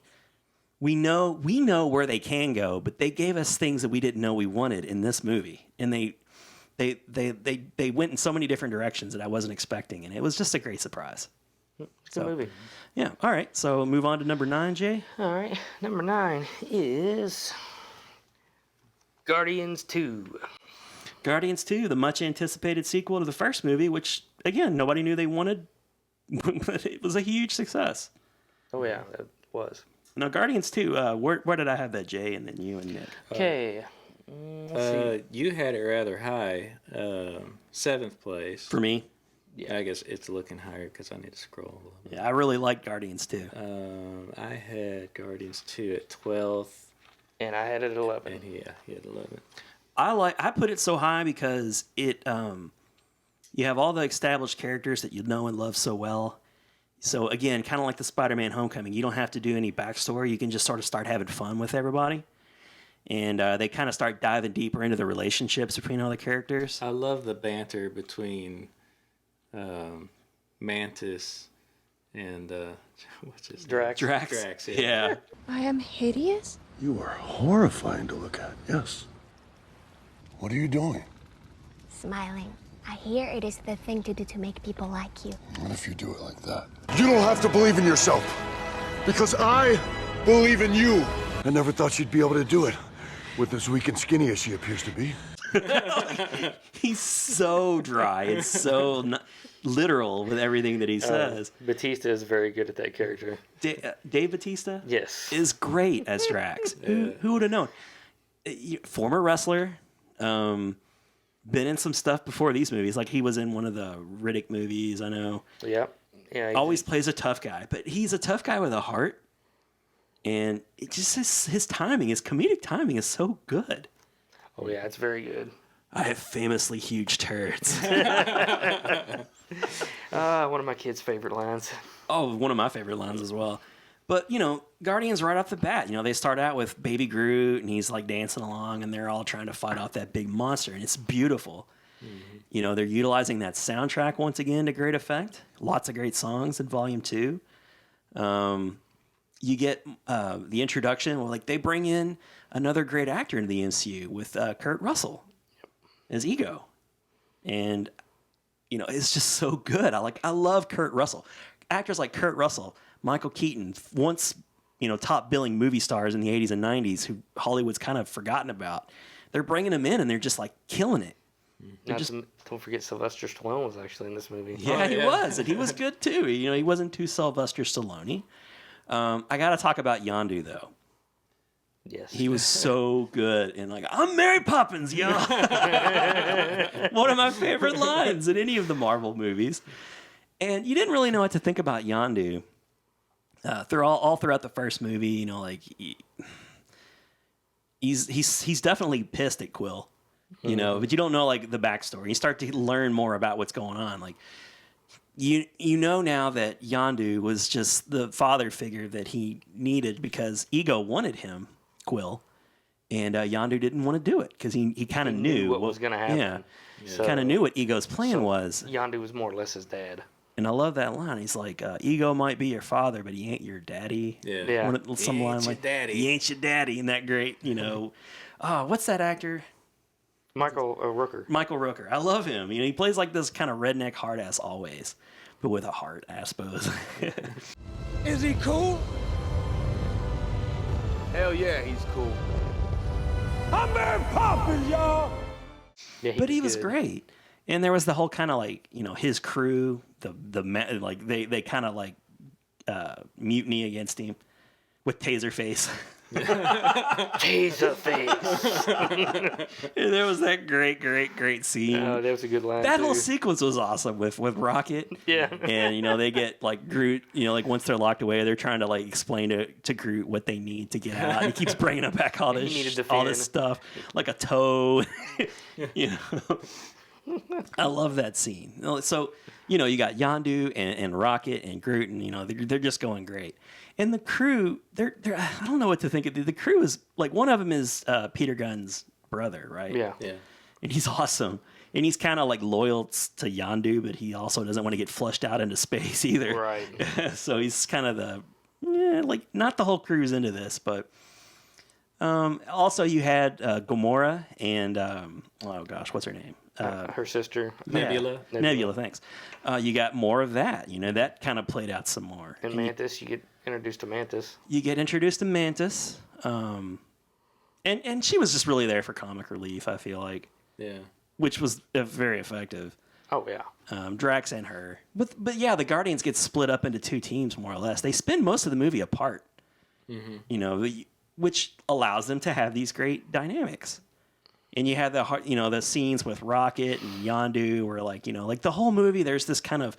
We know where they can go, but they gave us things that we didn't know we wanted in this movie, and they went in so many different directions that I wasn't expecting, and it was just a great surprise. It's a good movie. Yeah. All right. So move on to number 9, Jay. All right. Number 9 is Guardians 2. Guardians 2, the much anticipated sequel to the first movie, which again nobody knew they wanted, but it was a huge success. Oh yeah, it was. Now Guardians 2, where did I have that, Jay, and then you and Nick? Okay. You had it rather high, 7th place. For me? Yeah, I guess it's looking higher because I need to scroll a little bit. Yeah, I really like Guardians 2. I had Guardians 2 at 12th. And I had it at 11. And he had 11. I put it so high because it you have all the established characters that you know and love so well. So again, kind of like the Spider-Man Homecoming, you don't have to do any backstory. You can just sort of start having fun with everybody. And they kind of start diving deeper into the relationships between all the characters. I love the banter between Mantis and what's his Drax. name? Drax. Yeah. I am hideous? You are horrifying to look at, yes. What are you doing? Smiling. I hear it is the thing to do to make people like you. What if you do it like that? You don't have to believe in yourself, because I believe in you. I never thought she'd be able to do it with as weak and skinny as she appears to be. He's so dry and so literal with everything that he says. Batista is very good at that character. Dave Batista? Yes. Is great as Drax. Who would have known? Former wrestler. Been in some stuff before these movies. Like he was in one of the Riddick movies, I know. Yep. Yeah. Always plays a tough guy. But he's a tough guy with a heart. And it just his timing, his comedic timing is so good. Oh yeah, it's very good. I have famously huge turds. One of my kids' favorite lines. Oh, one of my favorite lines as well. But, Guardians right off the bat, they start out with Baby Groot, and he's like dancing along, and they're all trying to fight off that big monster, and it's beautiful. Mm-hmm. They're utilizing that soundtrack once again to great effect. Lots of great songs in Volume 2. You get the introduction. Well, they bring in another great actor into the MCU with Kurt Russell as Ego. And, it's just so good. I love Kurt Russell. Actors like Kurt Russell, Michael Keaton, once, top billing movie stars in the 80s and 90s who Hollywood's kind of forgotten about. They're bringing them in and they're just killing it. Don't forget Sylvester Stallone was actually in this movie. Yeah, he was. And he was good too. He wasn't too Sylvester Stallone. I got to talk about Yondu though. Yes. He was so good. And I'm Mary Poppins, y'all. One of my favorite lines in any of the Marvel movies. And you didn't really know what to think about Yondu. All throughout the first movie, he's definitely pissed at Quill, but you don't know the backstory. You start to learn more about what's going on. You now that Yondu was just the father figure that he needed because Ego wanted him, Quill, and Yondu didn't want to do it because he kind of knew what was going to happen. Yeah, so, kind of knew what Ego's plan was. Yondu was more or less his dad. And I love that line. He's like, Ego might be your father, but he ain't your daddy. Yeah. Some line like, daddy. He ain't your daddy. And that great, what's that actor? Michael Rooker. Michael Rooker. I love him. He plays this kind of redneck hard ass always, but with a heart, I suppose. Is he cool? Hell yeah, he's cool. I'm Mary Poppins, y'all. Yeah, but he was great. And there was the whole kind of his crew, they kind of mutiny against him with Taserface. Taserface. And there was that great scene. Oh, that was a good line. That whole sequence was awesome with Rocket. Yeah. And they get Groot. Once they're locked away, they're trying to explain to Groot what they need to get out. And he keeps bringing him back all this stuff, like a toe. I love that scene. So, you got Yondu and Rocket and Groot, and they're just going great. And the crew, they're I don't know what to think of. The crew is one of them is Peter Gunn's brother, right? Yeah. And he's awesome. And he's kind of loyal to Yondu, but he also doesn't want to get flushed out into space either. Right. So he's kind of not the whole crew's into this, but also you had Gamora and what's her name? Her sister. Nebula. Yeah. Nebula, thanks. You got more of that. That kind of played out some more. And Mantis, you get introduced to Mantis. You get introduced to Mantis. And she was just really there for comic relief, I feel like. Yeah. which was very effective. Oh yeah. Drax and her. But yeah, the Guardians get split up into two teams more or less. They spend most of the movie apart. You know, which allows them to have these great dynamics. And you have the scenes with Rocket and Yondu where like the whole movie there's this kind of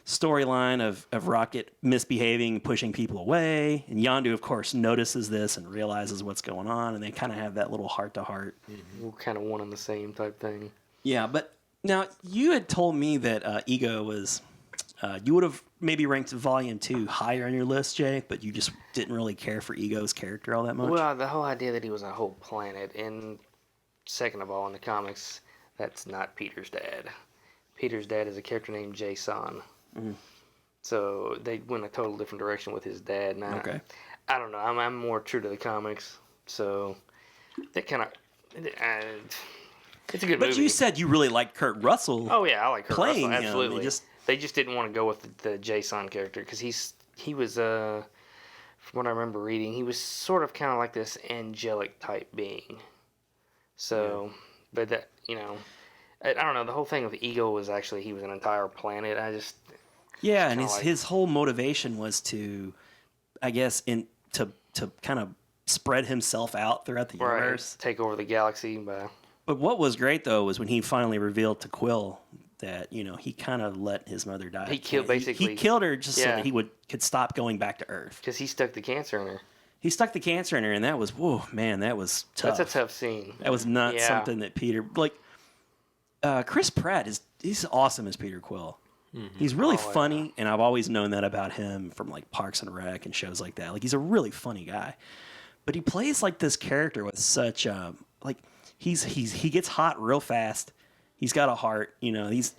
storyline of Rocket misbehaving, pushing people away, and Yondu of course notices this and realizes what's going on, and they kind of have that little heart to heart. We're kind of one and the same type thing. Yeah, but now you had told me that Ego was you would have maybe ranked Volume 2 higher on your list, Jay, but you just didn't really care for Ego's character all that much. Well, the whole idea that he was a whole planet, and second of all, in the comics, that's not Peter's dad. Peter's dad is a character named Jason. So they went a total different direction with his dad. And I don't know. I'm more true to the comics, so that kind of it's a good movie. But you said you really liked Kurt Russell. Oh yeah, I like Kurt playing Russell. Absolutely. him. They just didn't want to go with the Jason character because he was from what I remember reading, he was sort of kind of like this angelic type being. So, but that I don't know. The whole thing with Ego was actually he was an entire planet. And his whole motivation was to, I guess, to kind of spread himself out throughout the universe, take over the galaxy. But what was great though was when he finally revealed to Quill that he kind of let his mother die. He killed he killed her just so that he could stop going back to Earth. Because he stuck the cancer in her. He stuck the cancer in her, and that was that was tough. That's a tough scene. That was not something that Peter Chris Pratt he's awesome as Peter Quill. He's really funny, and I've always known that about him from like Parks and Rec and shows like that. Like he's a really funny guy, but he plays like this character with such he gets hot real fast. He's got a heart, He's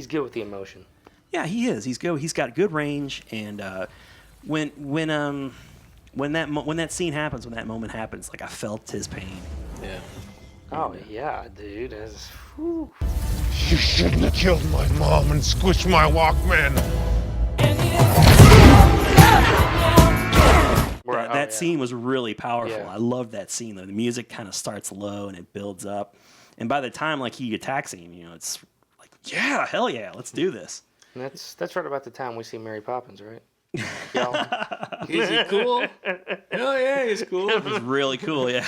good with the emotion. Yeah, he is. He's got good range, and when that scene happens, when that moment happens, like I felt his pain. Yeah. Oh yeah, dude. You shouldn't have killed my mom and squished my Walkman. That scene was really powerful. Yeah. I loved that scene though. The music kind of starts low and it builds up, and by the time like he attacks him, it's like, yeah, hell yeah, let's do this. And that's right about the time we see Mary Poppins, right? Is he cool? Hell yeah, he's cool. It was really cool, yeah.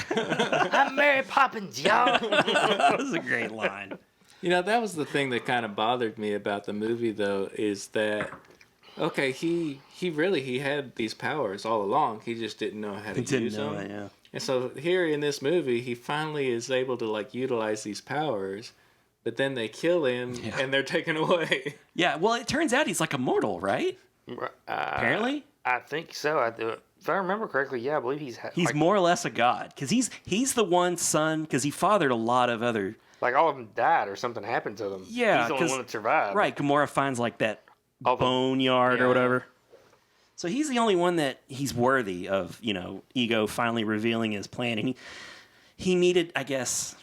I'm Mary Poppins, y'all. That was a great line. That was the thing that kind of bothered me about the movie, though, is that, okay, he had these powers all along. He just didn't know how to use them. Yeah. And so here in this movie, he finally is able to, utilize these powers, but then they kill him, and they're taken away. Yeah, well, it turns out he's like immortal, right? Apparently? I think so. If I remember correctly, I believe he's more or less a god, because he's the one son, because he fathered a lot of other... Like all of them died or something happened to them. Yeah, he's the only one that survived. Right, Gamora finds like that boneyard or whatever. So he's the only one that he's worthy of, Ego finally revealing his plan. And he needed, I guess,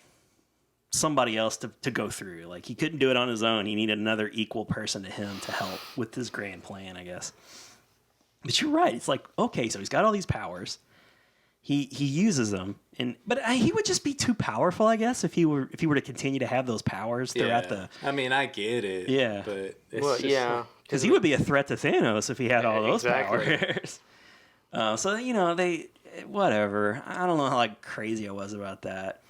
somebody else to go through. Like he couldn't do it on his own. He needed another equal person to him to help with his grand plan, I guess. But you're right. It's like, okay, so he's got all these powers. He uses them, but he would just be too powerful, I guess, if he were to continue to have those powers throughout the. I mean, I get it. Yeah, but it's because he would be a threat to Thanos if he had all those powers. So they whatever. I don't know how crazy I was about that.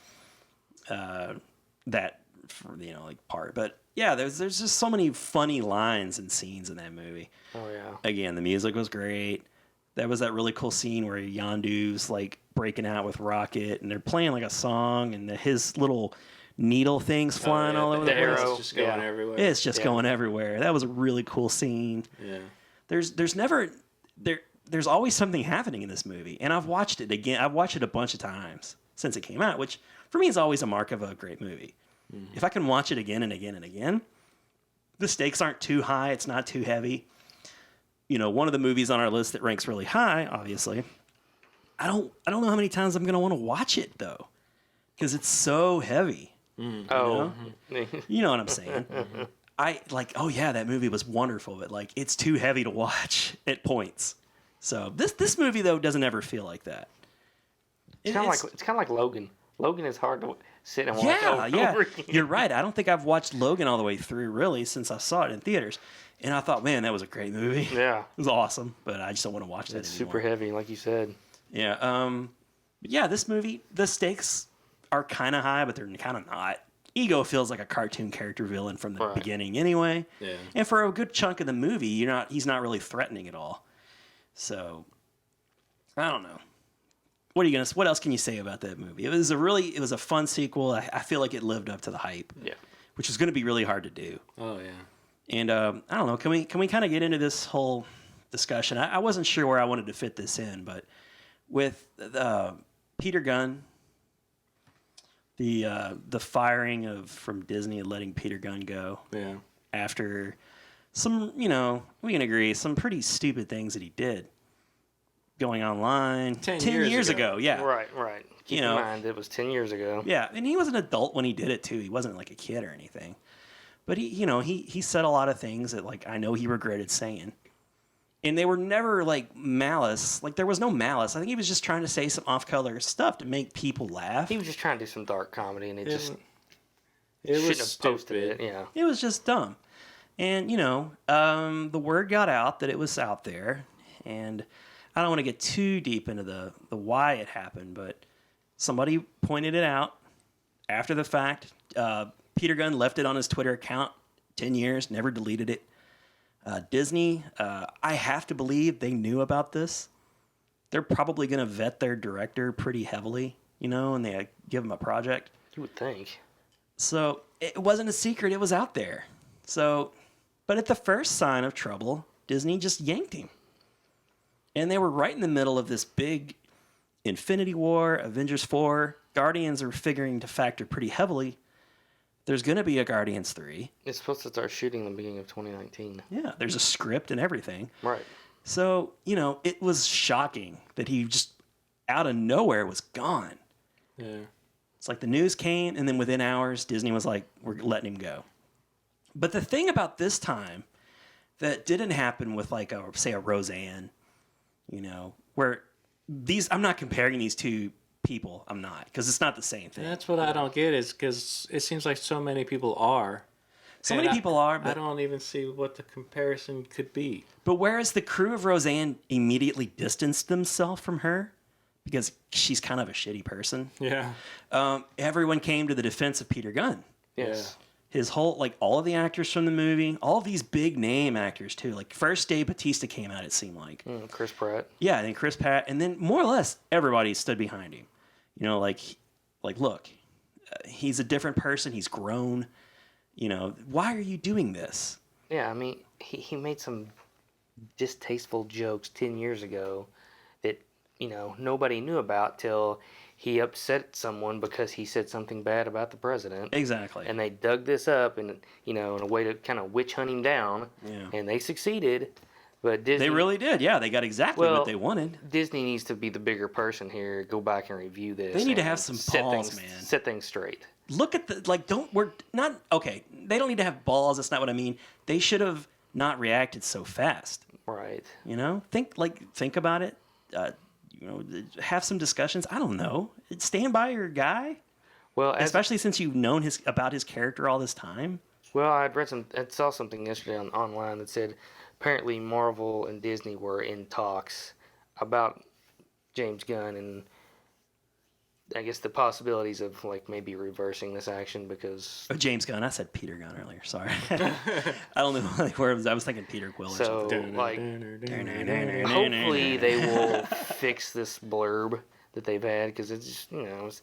Part, but yeah, there's just so many funny lines and scenes in that movie. Oh yeah. Again, the music was great. That was that really cool scene where Yondu's breaking out with Rocket, and they're playing a song, and his little needle things flying all over the place. It's just going everywhere. It's just going everywhere. That was a really cool scene. Yeah. There's always something happening in this movie, and I've watched it again. I've watched it a bunch of times since it came out, which for me is always a mark of a great movie. Mm-hmm. If I can watch it again and again and again, the stakes aren't too high. It's not too heavy. One of the movies on our list that ranks really high, obviously. I don't know how many times I'm going to want to watch it though, because it's so heavy. Mm. You know what I'm saying? I oh yeah, that movie was wonderful, but it's too heavy to watch at points. So this movie though doesn't ever feel like that. It's kind of like Logan. Logan is hard to sit and watch over again. You're right. I don't think I've watched Logan all the way through, really, since I saw it in theaters. And I thought, man, that was a great movie. Yeah. It was awesome, but I just don't want to watch that It's anymore. super heavy, like you said. Yeah. Yeah, this movie, the stakes are kind of high, but they're kind of not. Ego feels like a cartoon character villain from the beginning anyway. Yeah. And for a good chunk of the movie, he's not really threatening at all. So, I don't know. What else can you say about that movie? It was a fun sequel. I feel like it lived up to the hype. Yeah. Which is going to be really hard to do. Oh yeah. And I don't know. Can we kind of get into this whole discussion? I wasn't sure where I wanted to fit this in, but with Peter Gunn, the firing from Disney and letting Peter Gunn go. Yeah. After some, we can agree, some pretty stupid things that he did. Going online 10 years ago. Yeah. Right. Keep in mind, it was 10 years ago. Yeah, and he was an adult when he did it too. He wasn't like a kid or anything. But he said a lot of things that like I know he regretted saying. And they were never like malice. Like there was no malice. I think he was just trying to say some off-color stuff to make people laugh. He was just trying to do some dark comedy, and it was shouldn't have posted it. Yeah. It was just dumb. And the word got out that it was out there, and I don't want to get too deep into the why it happened, but somebody pointed it out after the fact. Peter Gunn left it on his Twitter account 10 years, never deleted it. Disney, I have to believe they knew about this. They're probably going to vet their director pretty heavily, and they give him a project. You would think. So it wasn't a secret. It was out there. So, but at the first sign of trouble, Disney just yanked him. And they were right in the middle of this big Infinity War, Avengers 4. Guardians are figuring to factor pretty heavily. There's going to be a Guardians 3. It's supposed to start shooting in the beginning of 2019. Yeah, there's a script and everything. Right. So, it was shocking that he just out of nowhere was gone. Yeah. It's like the news came, and then within hours, Disney was like, we're letting him go. But the thing about this time that didn't happen with like, say, a Roseanne, where I'm not comparing these two people. I'm not, because it's not the same thing. That's what I don't get is because it seems like so many people are. So many people are, but I don't even see what the comparison could be. But whereas the crew of Roseanne immediately distanced themselves from her because she's kind of a shitty person. Yeah. Everyone came to the defense of Peter Gunn. Yes. Yeah. His whole, all of the actors from the movie, all of these big name actors too. Like first Dave Bautista came out, it seemed like. Chris Pratt. Yeah, and then Chris Pratt, and then more or less everybody stood behind him. Look, he's a different person. He's grown. Why are you doing this? Yeah, I mean, he made some distasteful jokes 10 years ago that, nobody knew about till he upset someone because he said something bad about the president. Exactly. And they dug this up in a way to kind of witch hunt him down. Yeah. And they succeeded. But Disney... They really did. Yeah, they got exactly what they wanted. Disney needs to be the bigger person here. Go back and review this. They need to have some balls, man. Set things straight. Look at they don't need to have balls. That's not what I mean. They should have not reacted so fast. Right. Think about it. Have some discussions. I don't know. Stand by your guy. Well, especially since you've known about his character all this time. Well, I saw something yesterday online that said apparently Marvel and Disney were in talks about James Gunn and I guess the possibilities of maybe reversing this action because James Gunn. I said Peter Gunn earlier. Sorry, I don't know where I was thinking Peter Quill. So hopefully they will fix this blurb that they've had because it's just it's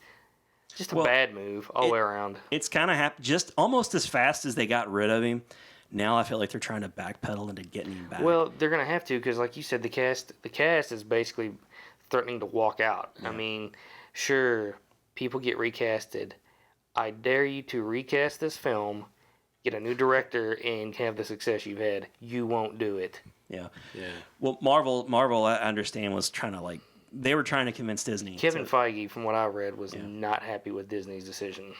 just a bad move all the way around. It's kind of happened just almost as fast as they got rid of him. Now I feel like they're trying to backpedal into getting him back. Well, they're gonna have to because, like you said, the cast is basically threatening to walk out. Yeah. I mean, sure, people get recasted. I dare you to recast this film, get a new director, and have the success you've had. You won't do it. Yeah. Yeah. Well, Marvel, I understand, was trying to they were trying to convince Disney. Kevin Feige, from what I read, was not happy with Disney's decision.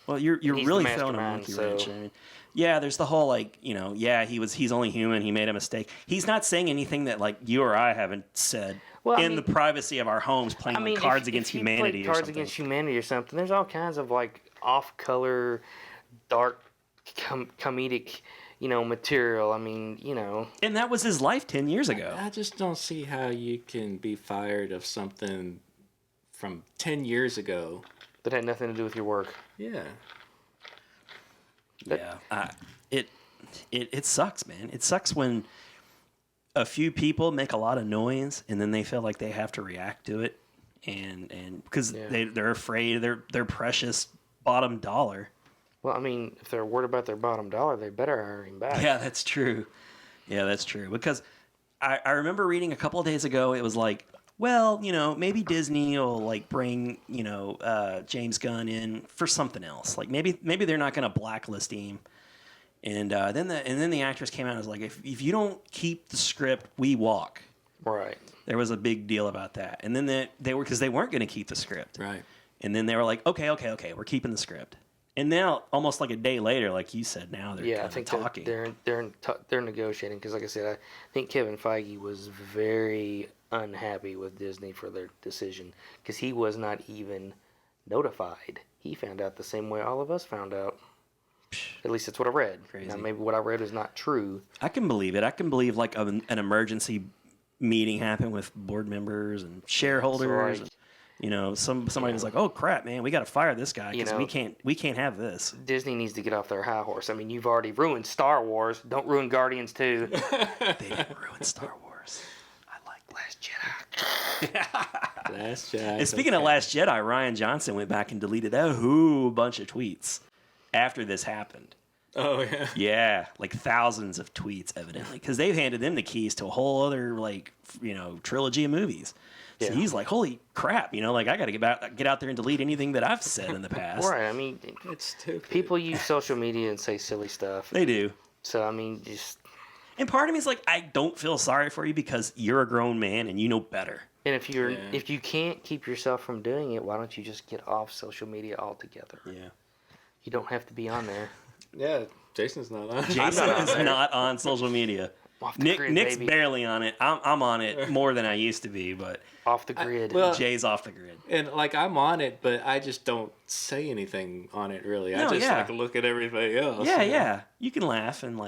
Well, you're really throwing a monkey wrench. I mean, Yeah, there's the whole like, he's only human. He made a mistake. He's not saying anything that like you or I haven't said the privacy of our homes, playing Cards Against Humanity or something. Cards Against Humanity or something. There's all kinds of like off-color, dark, comedic, material. I mean, And that was his life 10 years ago. I just don't see how you can be fired of something from 10 years ago that had nothing to do with your work. Yeah. It sucks, man. It sucks when a few people make a lot of noise and then they feel like they have to react to it, and because they're afraid of their precious bottom dollar. Well, I mean, if they're worried about their bottom dollar, they better hire him back. Yeah, that's true. Because I remember reading a couple of days ago, it was like, well, maybe Disney will like bring, James Gunn in for something else. Like maybe they're not going to blacklist him. And then the actress came out and was like, if you don't keep the script, we walk. Right. There was a big deal about that. And then they weren't going to keep the script. Right. And then they were like, okay, we're keeping the script. And now, almost like a day later, like you said, now they're kind of talking. They're negotiating because, like I said, I think Kevin Feige was very unhappy with Disney for their decision because he was not even notified. He found out the same way all of us found out. At least that's what I read. Crazy. Now, maybe what I read is not true. I can believe it. I can believe like an emergency meeting happened with board members and shareholders. So, like, somebody was like, "Oh crap, man, we got to fire this guy because we can't have this." Disney needs to get off their high horse. I mean, you've already ruined Star Wars. Don't ruin Guardians too. They didn't ruin Star Wars. I like Last Jedi. Last Jedi. And speaking of Last Jedi, Ryan Johnson went back and deleted a whole bunch of tweets after this happened. Oh yeah. Yeah, like thousands of tweets, evidently, because they've handed them the keys to a whole other trilogy of movies. So he's like, holy crap, I got to get out there and delete anything that I've said in the past. Right, I mean, it's stupid. People use social media and say silly stuff. They do. So, I mean, just... And part of me is like, I don't feel sorry for you because you're a grown man and you know better. And if you can't keep yourself from doing it, why don't you just get off social media altogether? Yeah. You don't have to be on there. Yeah, Jason's not on. Jason is not on social media. Nick's barely on it. I'm on it more than I used to be, but off the grid. Jay's off the grid. And I'm on it, but I just don't say anything on it really. I just look at everybody else. Yeah. You can laugh and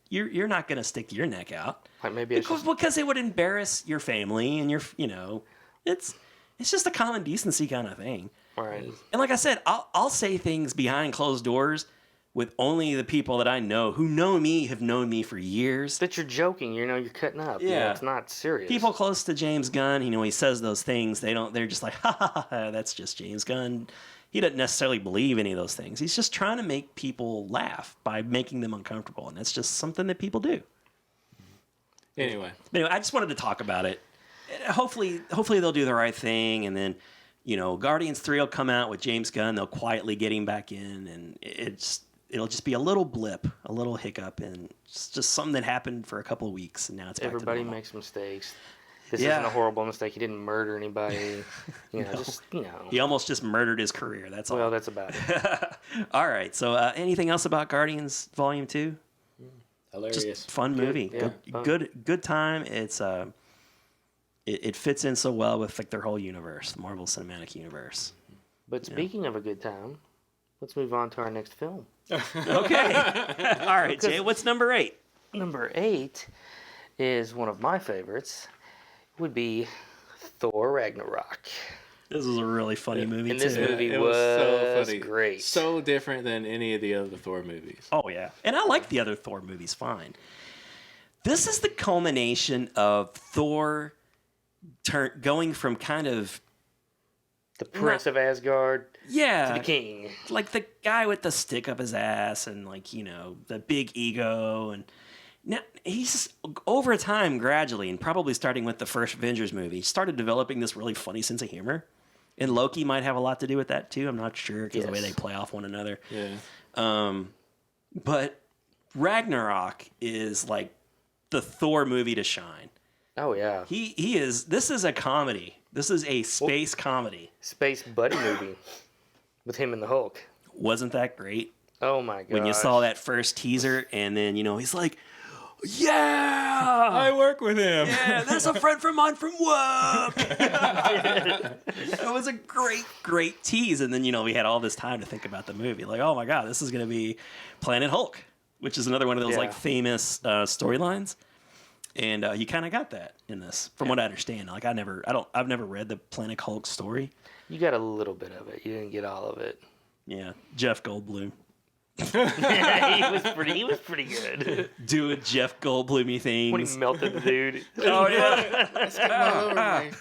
you're not gonna stick your neck out. Like maybe because it would embarrass your family and it's just a common decency kind of thing. Right. And like I said, I'll say things behind closed doors with only the people that I know who know me have known me for years. That you're joking, you're cutting up. Yeah. It's not serious. People close to James Gunn, he says those things. They're just like, ha, that's just James Gunn. He doesn't necessarily believe any of those things. He's just trying to make people laugh by making them uncomfortable. And that's just something that people do. Anyway, I just wanted to talk about it. Hopefully they'll do the right thing. And then, Guardians 3 will come out with James Gunn. They'll quietly get him back in. And it'll just be a little blip, a little hiccup, and it's just something that happened for a couple of weeks, and now it's back to normal. Everybody makes mistakes. This isn't a horrible mistake. He didn't murder anybody. He almost just murdered his career. That's all. Well, that's about it. All right. So, anything else about Guardians Volume 2? Hilarious. Just fun movie. Good time. It's it fits in so well with their whole universe, the Marvel Cinematic Universe. But speaking of a good time, let's move on to our next film. Okay. All right, Jay, what's number 8? Number 8 is one of my favorites. It would be Thor Ragnarok. This was a really funny movie, and this movie it was so funny. Great. So different than any of the other Thor movies. Oh, yeah. And I like the other Thor movies fine. This is the culmination of Thor going from kind of the Prince of Asgard to the king. Like the guy with the stick up his ass and the big ego. And now he's over time gradually, and probably starting with the first Avengers movie, started developing this really funny sense of humor. And Loki might have a lot to do with that too. I'm not sure because the way they play off one another. Yeah. But Ragnarok is like the Thor movie to shine. Oh yeah. He is. This is a comedy. This is a space comedy. Space buddy movie with him and the Hulk. Wasn't that great? Oh my god! When you saw that first teaser, and then he's like, "Yeah, I work with him. Yeah, that's a friend from mine from work." It was a great tease, and then we had all this time to think about the movie. Like, oh my god, this is going to be Planet Hulk, which is another one of those like famous storylines. And you kind of got that in this, from what I understand. Like, I've never read the Planet Hulk story. You got a little bit of it. You didn't get all of it. Yeah, Jeff Goldblum. he was pretty good. Doing Jeff Goldblum-y things. When he melted the dude. Oh yeah, It's getting all over me.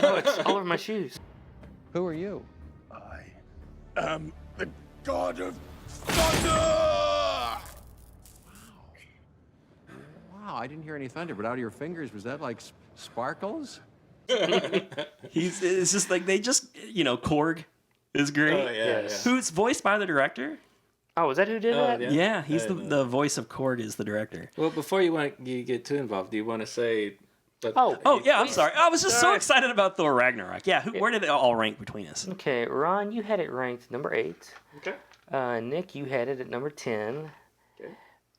Oh, it's all over my shoes. Who are you? I am the god of thunder! Wow, I didn't hear any thunder, but out of your fingers, was that like sparkles? it's just like they just Korg is great. Oh, yeah. Who's voiced by the director? Oh, is that who did that? Yeah, he's the voice of Korg is the director. Well, before you get too involved, do you want to say? Oh yeah, I'm sorry. I was just so excited about Thor Ragnarok. Yeah, where did it all rank between us? Okay, Ron, you had it ranked number 8. Okay. Nick, you had it at number 10. Okay.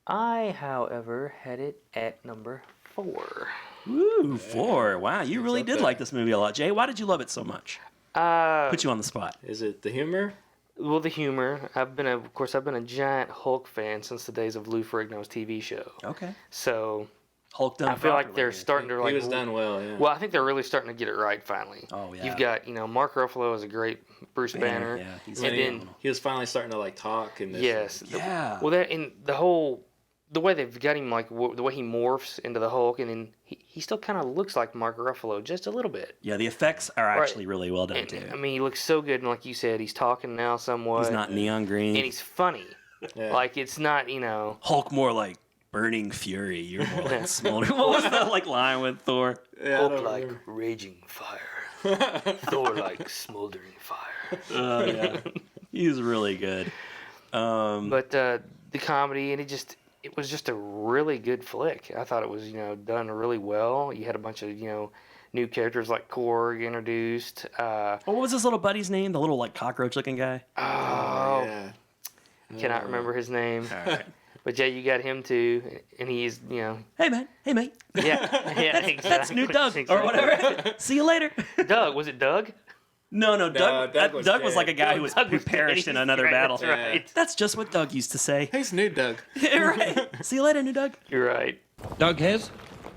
I, however, had it at number 4. Ooh, 4. Wow, you really did like this movie a lot. Jay, why did you love it so much? Put you on the spot. Is it the humor? Well, the humor. I've been a giant Hulk fan since the days of Lou Ferrigno's TV show. Okay. So Hulk done. I feel like they're starting to like. He was done well. Yeah. Well, I think they're really starting to get it right finally. Oh yeah. You've got Mark Ruffalo is a great Bruce Banner. Yeah, he's and then he was finally starting to like talk and yes. Yeah. Well, that in the way they've got him, like the way he morphs into the Hulk, and then he still kind of looks like Mark Ruffalo just a little bit. Yeah, the effects are actually really well done and, too. I mean, he looks so good, and like you said, he's talking now somewhat. He's not neon green. and he's funny. Yeah. Like it's not Hulk more like burning fury. You're more like smoldering. What was that like line with Thor? Yeah, Hulk like raging fire, Thor like smoldering fire. Yeah, he's really good. But the comedy and it was just a really good flick. I thought it was done really well. You had a bunch of new characters like Korg introduced. What was his little buddy's name? The little like cockroach looking guy. Oh, yeah. Cannot remember his name. All right. But Jay, you got him too, and he's Hey man. Hey mate. yeah, exactly. That's new Doug or whatever. See you later. Doug, was it Doug? No, Doug. Doug Doug was was like a guy who perished in another right, battle. That's right. That's just what Doug used to say. He's new Doug. Right. See you later, new Doug. You're right. Doug has?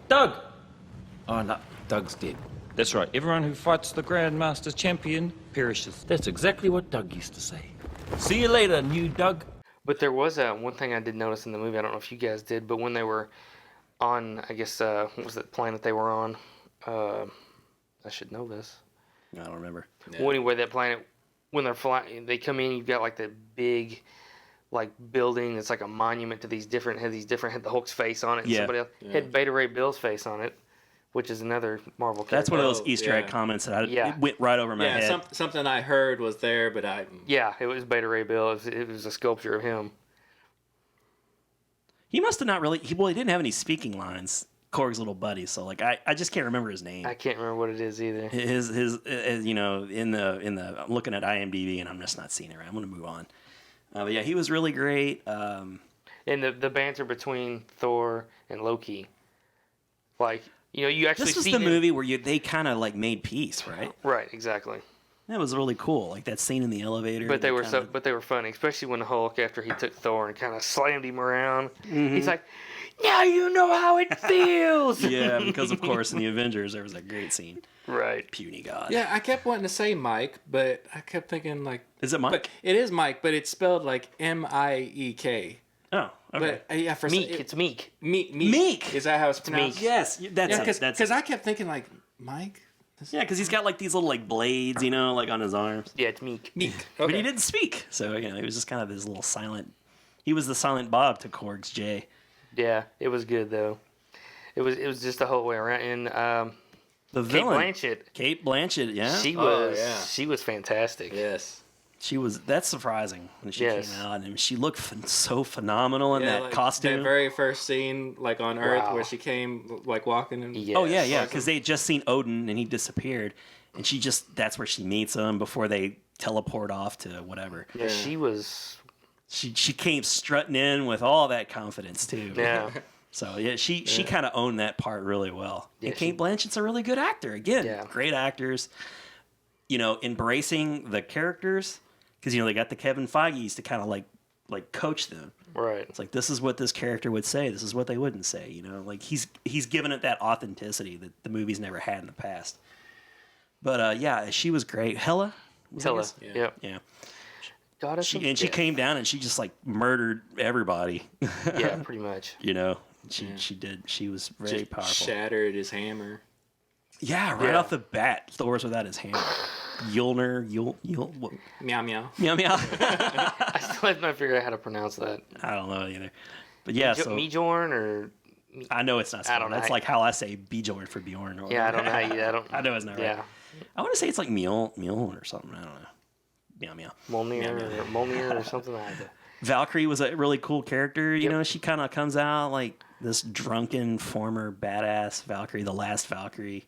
Doug! Oh, no, Doug's dead. That's right. Everyone who fights the Grandmaster Champion perishes. That's exactly what Doug used to say. See you later, new Doug. But there was one thing I did notice in the movie. I don't know if you guys did, but when they were on, I guess what was that planet they were on? I should know this. I don't remember. Well, anyway, that planet, when they're flying, they come in. You've got like the big, like building. It's like a monument to had the Hulk's face on it. And Yeah. somebody else had Beta Ray Bill's face on it, which is another Marvel character. That's one of those Easter egg comments that it went right over my head. Something I heard was there, but I. Yeah, it was Beta Ray Bill. It was a sculpture of him. He must have not really. He didn't have any speaking lines. Korg's little buddy, so like I just can't remember his name. I can't remember what it is either. His in the I'm looking at IMDb and I'm just not seeing it right. I'm gonna move on. But yeah, he was really great. And the banter between Thor and Loki, like you actually this was see the him. movie where they kind of like made peace, right? Right, exactly. That was really cool, like that scene in the elevator. But they were funny, especially when Hulk, after he took Thor and kind of slammed him around, he's like, "Now you know how it feels." Yeah, because of course in the Avengers there was that great scene. Right. Puny God. Yeah, I kept wanting to say Mike, but I kept thinking like. Is it Mike? But it is Mike, but it's spelled like Miek. Oh, okay. But yeah, for Meek. It's Meek. Meek. Is that how it's pronounced? Meek. Yes, that's because I kept thinking like Mike. Yeah, because he's got like these little like blades, like on his arms. Yeah, it's Meek. Meek. But Okay. he didn't speak, so he was just kind of this little silent. He was the silent Bob to Korg's Jay. Yeah, it was good though. It was just the whole way around. And The Kate villain, Blanchett. Kate Blanchett, yeah, She was fantastic. Yes. That's surprising when she Yes. came out, and she looked so phenomenal in that like, costume. That very first scene, like on Earth, Wow. where she came, like walking. And Yes. Oh yeah, because they had just seen Odin and he disappeared, and that's where she meets him before they teleport off to whatever. Yeah, she was she came strutting in with all that confidence too. Yeah. So yeah, she kind of owned that part really well. Yeah, and Kate Blanchett's a really good actor. Again, Yeah. great actors. Embracing the characters because they got the Kevin Feige's to kind of like coach them. Right. It's like this is what this character would say. This is what they wouldn't say. Like he's given it that authenticity that the movie's never had in the past. But yeah, she was great. Hela. Hela. Yep. Yeah. Goddess. She came down and she just like murdered everybody. Yeah, pretty much. She did. She was very Just powerful. Shattered his hammer. Yeah, right off the bat, Thor's without his hammer. Yulner. Meow meow. Meow meow. I still have not figured out how to pronounce that. I don't know either. But yeah, Mjorn or. I know it's not spelled. I don't know. That's like how I say Bjorn for Bjorn. Or Yeah, I don't know how you. I know it's not right. Yeah. I want to say it's like Mjoln or something. I don't know. Meow meow. Molnir or something like that. Valkyrie was a really cool character. She kind of comes out like this drunken former badass Valkyrie, the last Valkyrie.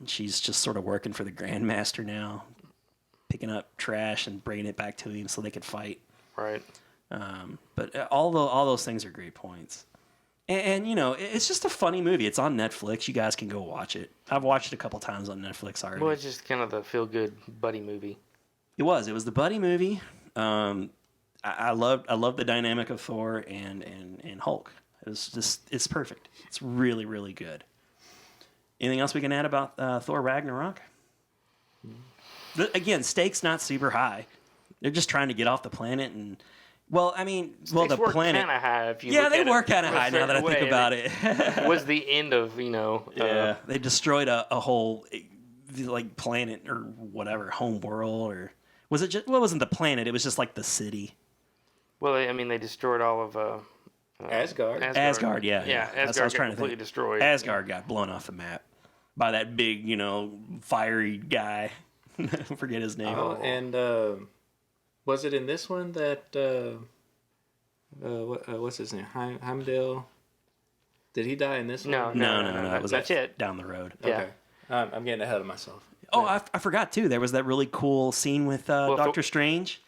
She's just sort of working for the Grandmaster now, picking up trash and bringing it back to him so they could fight. Right. But all those things are great points. And it's just a funny movie. It's on Netflix. You guys can go watch it. I've watched it a couple times on Netflix already. Well, it's just kind of the feel-good buddy movie. It was the buddy movie. I love the dynamic of Thor and Hulk. It's perfect. It's really, really good. Anything else we can add about Thor Ragnarok? Again, stakes not super high. They're just trying to get off the planet and. Well, I mean, the planet. Kind of high. If you they were kind of high now that I think about it. Was the end of Yeah, they destroyed a whole like planet or whatever home world or was it just? Well, it wasn't the planet. It was just like the city. Well, they destroyed all of Asgard. Asgard, yeah. Asgard That's what I was trying to completely think. destroyed. Asgard got blown off the map by that big, fiery guy. I forget his name. Oh, and was it in this one that what's his name? Heimdall? Did he die in this one? No. That was That's it. Down the road. Okay. I'm getting ahead of myself. Oh, I forgot too. There was that really cool scene with Doctor Strange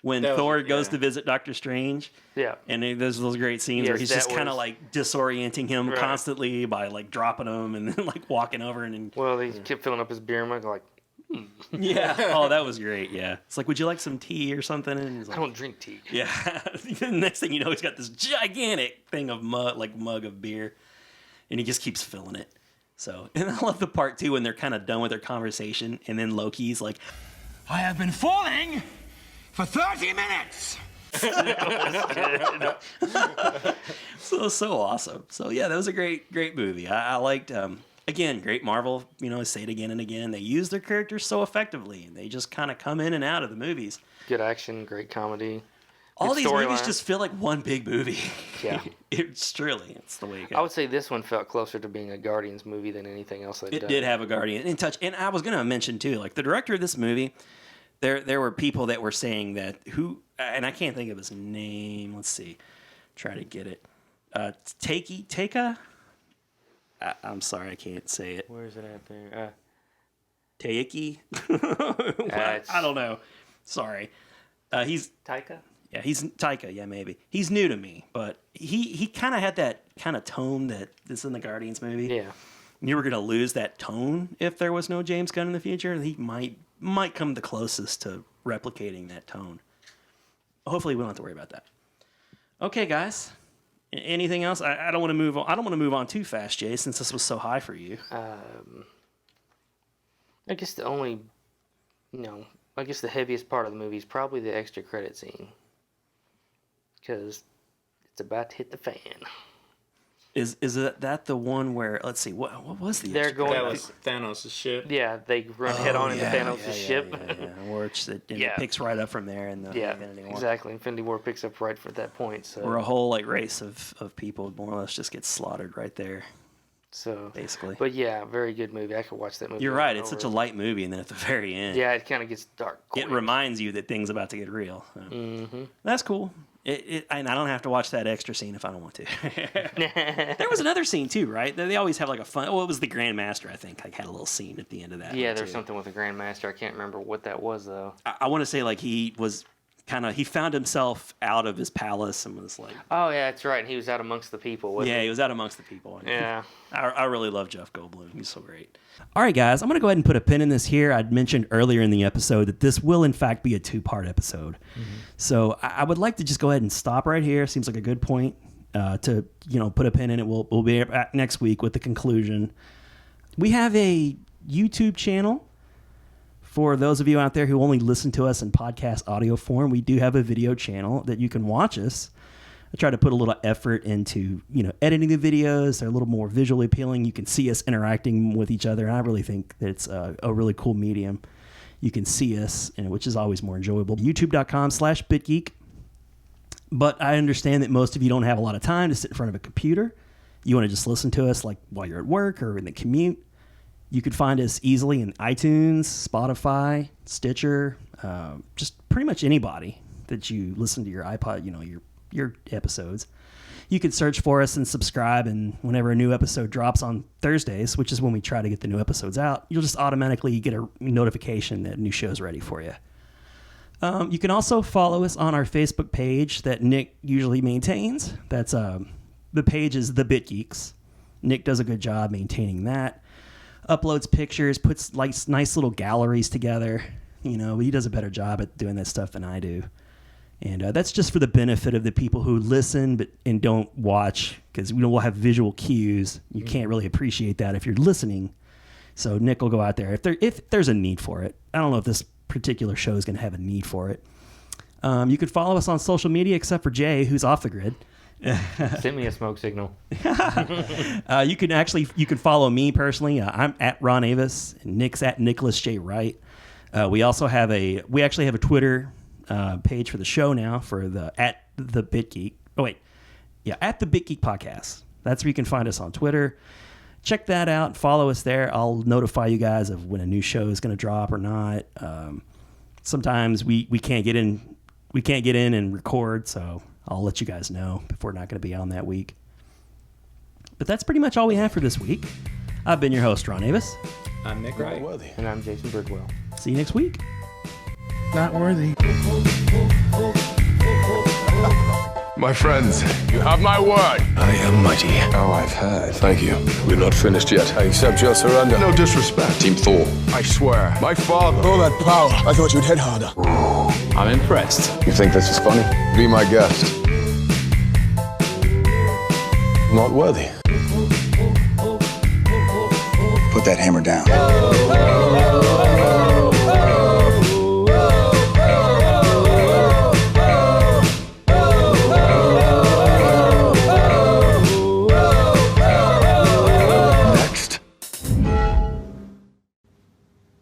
when Thor goes to visit Doctor Strange. Yeah. And there's those great scenes where he's just kind of like disorienting him constantly by like dropping him and then like walking over and then. Well, he kept filling up his beer mug like. Yeah. Oh, that was great. Yeah. It's like, would you like some tea or something? And he's like, I don't drink tea. Yeah. The next thing you know, he's got this gigantic thing of mug of beer, and he just keeps filling it. So, and I love the part too when they're kind of done with their conversation, and then Loki's like, I have been falling for 30 minutes. so awesome. So yeah, that was a great movie. I liked. Again, great Marvel. I say it again and again. They use their characters so effectively, and they just kind of come in and out of the movies. Good action, great comedy. All these movies just feel like one big movie. Yeah. It's the way it goes. I would say this one felt closer to being a Guardians movie than anything else they've done. It did have a Guardian in touch. And I was going to mention, too, like the director of this movie, there were people that were saying that and I can't think of his name. Let's see. Try to get it. Taika? I'm sorry, I can't say it. Where is it at there? Taiki? I don't know. Sorry. He's Taika? Yeah, he's Taika. Yeah, maybe he's new to me, but he kind of had that kind of tone that's in the Guardians movie. Yeah, you were gonna lose that tone if there was no James Gunn in the future. He might come the closest to replicating that tone. Hopefully, we don't have to worry about that. Okay, guys. Anything else? I don't want to move on. I don't want to move on too fast, Jay, since this was so high for you. I guess the only, I guess the heaviest part of the movie is probably the extra credit scene. Because it's about to hit the fan. Is that the one where, let's see, what was the That was Thanos' ship. Yeah, they run head on into Thanos' ship. Where it picks right up from there in the Infinity War. Exactly. Infinity War picks up right at that point. So. Where a whole race of people more or less just gets slaughtered right there. So basically. But yeah, very good movie. I could watch that movie. You're right. It's such a light movie, and then at the very end. Yeah, it kind of gets dark. Quick. It reminds you that things about to get real. So. That's cool. And I don't have to watch that extra scene if I don't want to. There was another scene too, right? They always have like a fun. Well, it was the Grandmaster, I think. Like had a little scene at the end of that. Yeah, there's something with the Grandmaster. I can't remember what that was though. I want to say like he he found himself out of his palace and was like, oh yeah, that's right. And he was out amongst the people. He was out amongst the people. And yeah, I really love Jeff Goldblum. He's so great. All right, guys, I'm going to go ahead and put a pin in this here. I'd mentioned earlier in the episode that this will in fact be a 2-part episode. So I would like to just go ahead and stop right here. Seems like a good point to put a pin in it. We'll be back next week with the conclusion. We have a YouTube channel. For those of you out there who only listen to us in podcast audio form, we do have a video channel that you can watch us. I try to put a little effort into, editing the videos. They're a little more visually appealing. You can see us interacting with each other, and I really think that it's a really cool medium. You can see us, which is always more enjoyable. YouTube.com/BitGeek. But I understand that most of you don't have a lot of time to sit in front of a computer. You want to just listen to us like while you're at work or in the commute. You could find us easily in iTunes, Spotify, Stitcher, just pretty much anybody that you listen to your iPod, your episodes. You could search for us and subscribe, and whenever a new episode drops on Thursdays, which is when we try to get the new episodes out, you'll just automatically get a notification that a new show's ready for you. You can also follow us on our Facebook page that Nick usually maintains. That's the page is The BitGeeks. Nick does a good job maintaining that. Uploads pictures, puts nice little galleries together. He does a better job at doing that stuff than I do. And that's just for the benefit of the people who listen and don't watch, because we'll have visual cues. You can't really appreciate that if you're listening. So Nick will go out there if there's a need for it. I don't know if this particular show is going to have a need for it. You could follow us on social media, except for Jay, who's off the grid. Send me a smoke signal. You can follow me personally. I'm at Ron Avis, and Nick's at Nicholas J. Wright. We actually have a Twitter page for the show now for at the BitGeek. At the BitGeek podcast. That's where you can find us on Twitter. Check that out. Follow us there. I'll notify you guys of when a new show is going to drop or not. Sometimes we can't get in. We can't get in and record, so I'll let you guys know if we're not going to be on that week. But that's pretty much all we have for this week. I've been your host, Ron Avis. I'm Nick Wright. And I'm Jason Bridwell. See you next week. Not worthy. My friends, you have my word. I am mighty. Oh, I've heard. Thank you. We're not finished yet. I accept your surrender. No disrespect. Team Thor. I swear. My father. All that power. I thought you'd hit harder. I'm impressed. You think this is funny? Be my guest. Not worthy. Put that hammer down.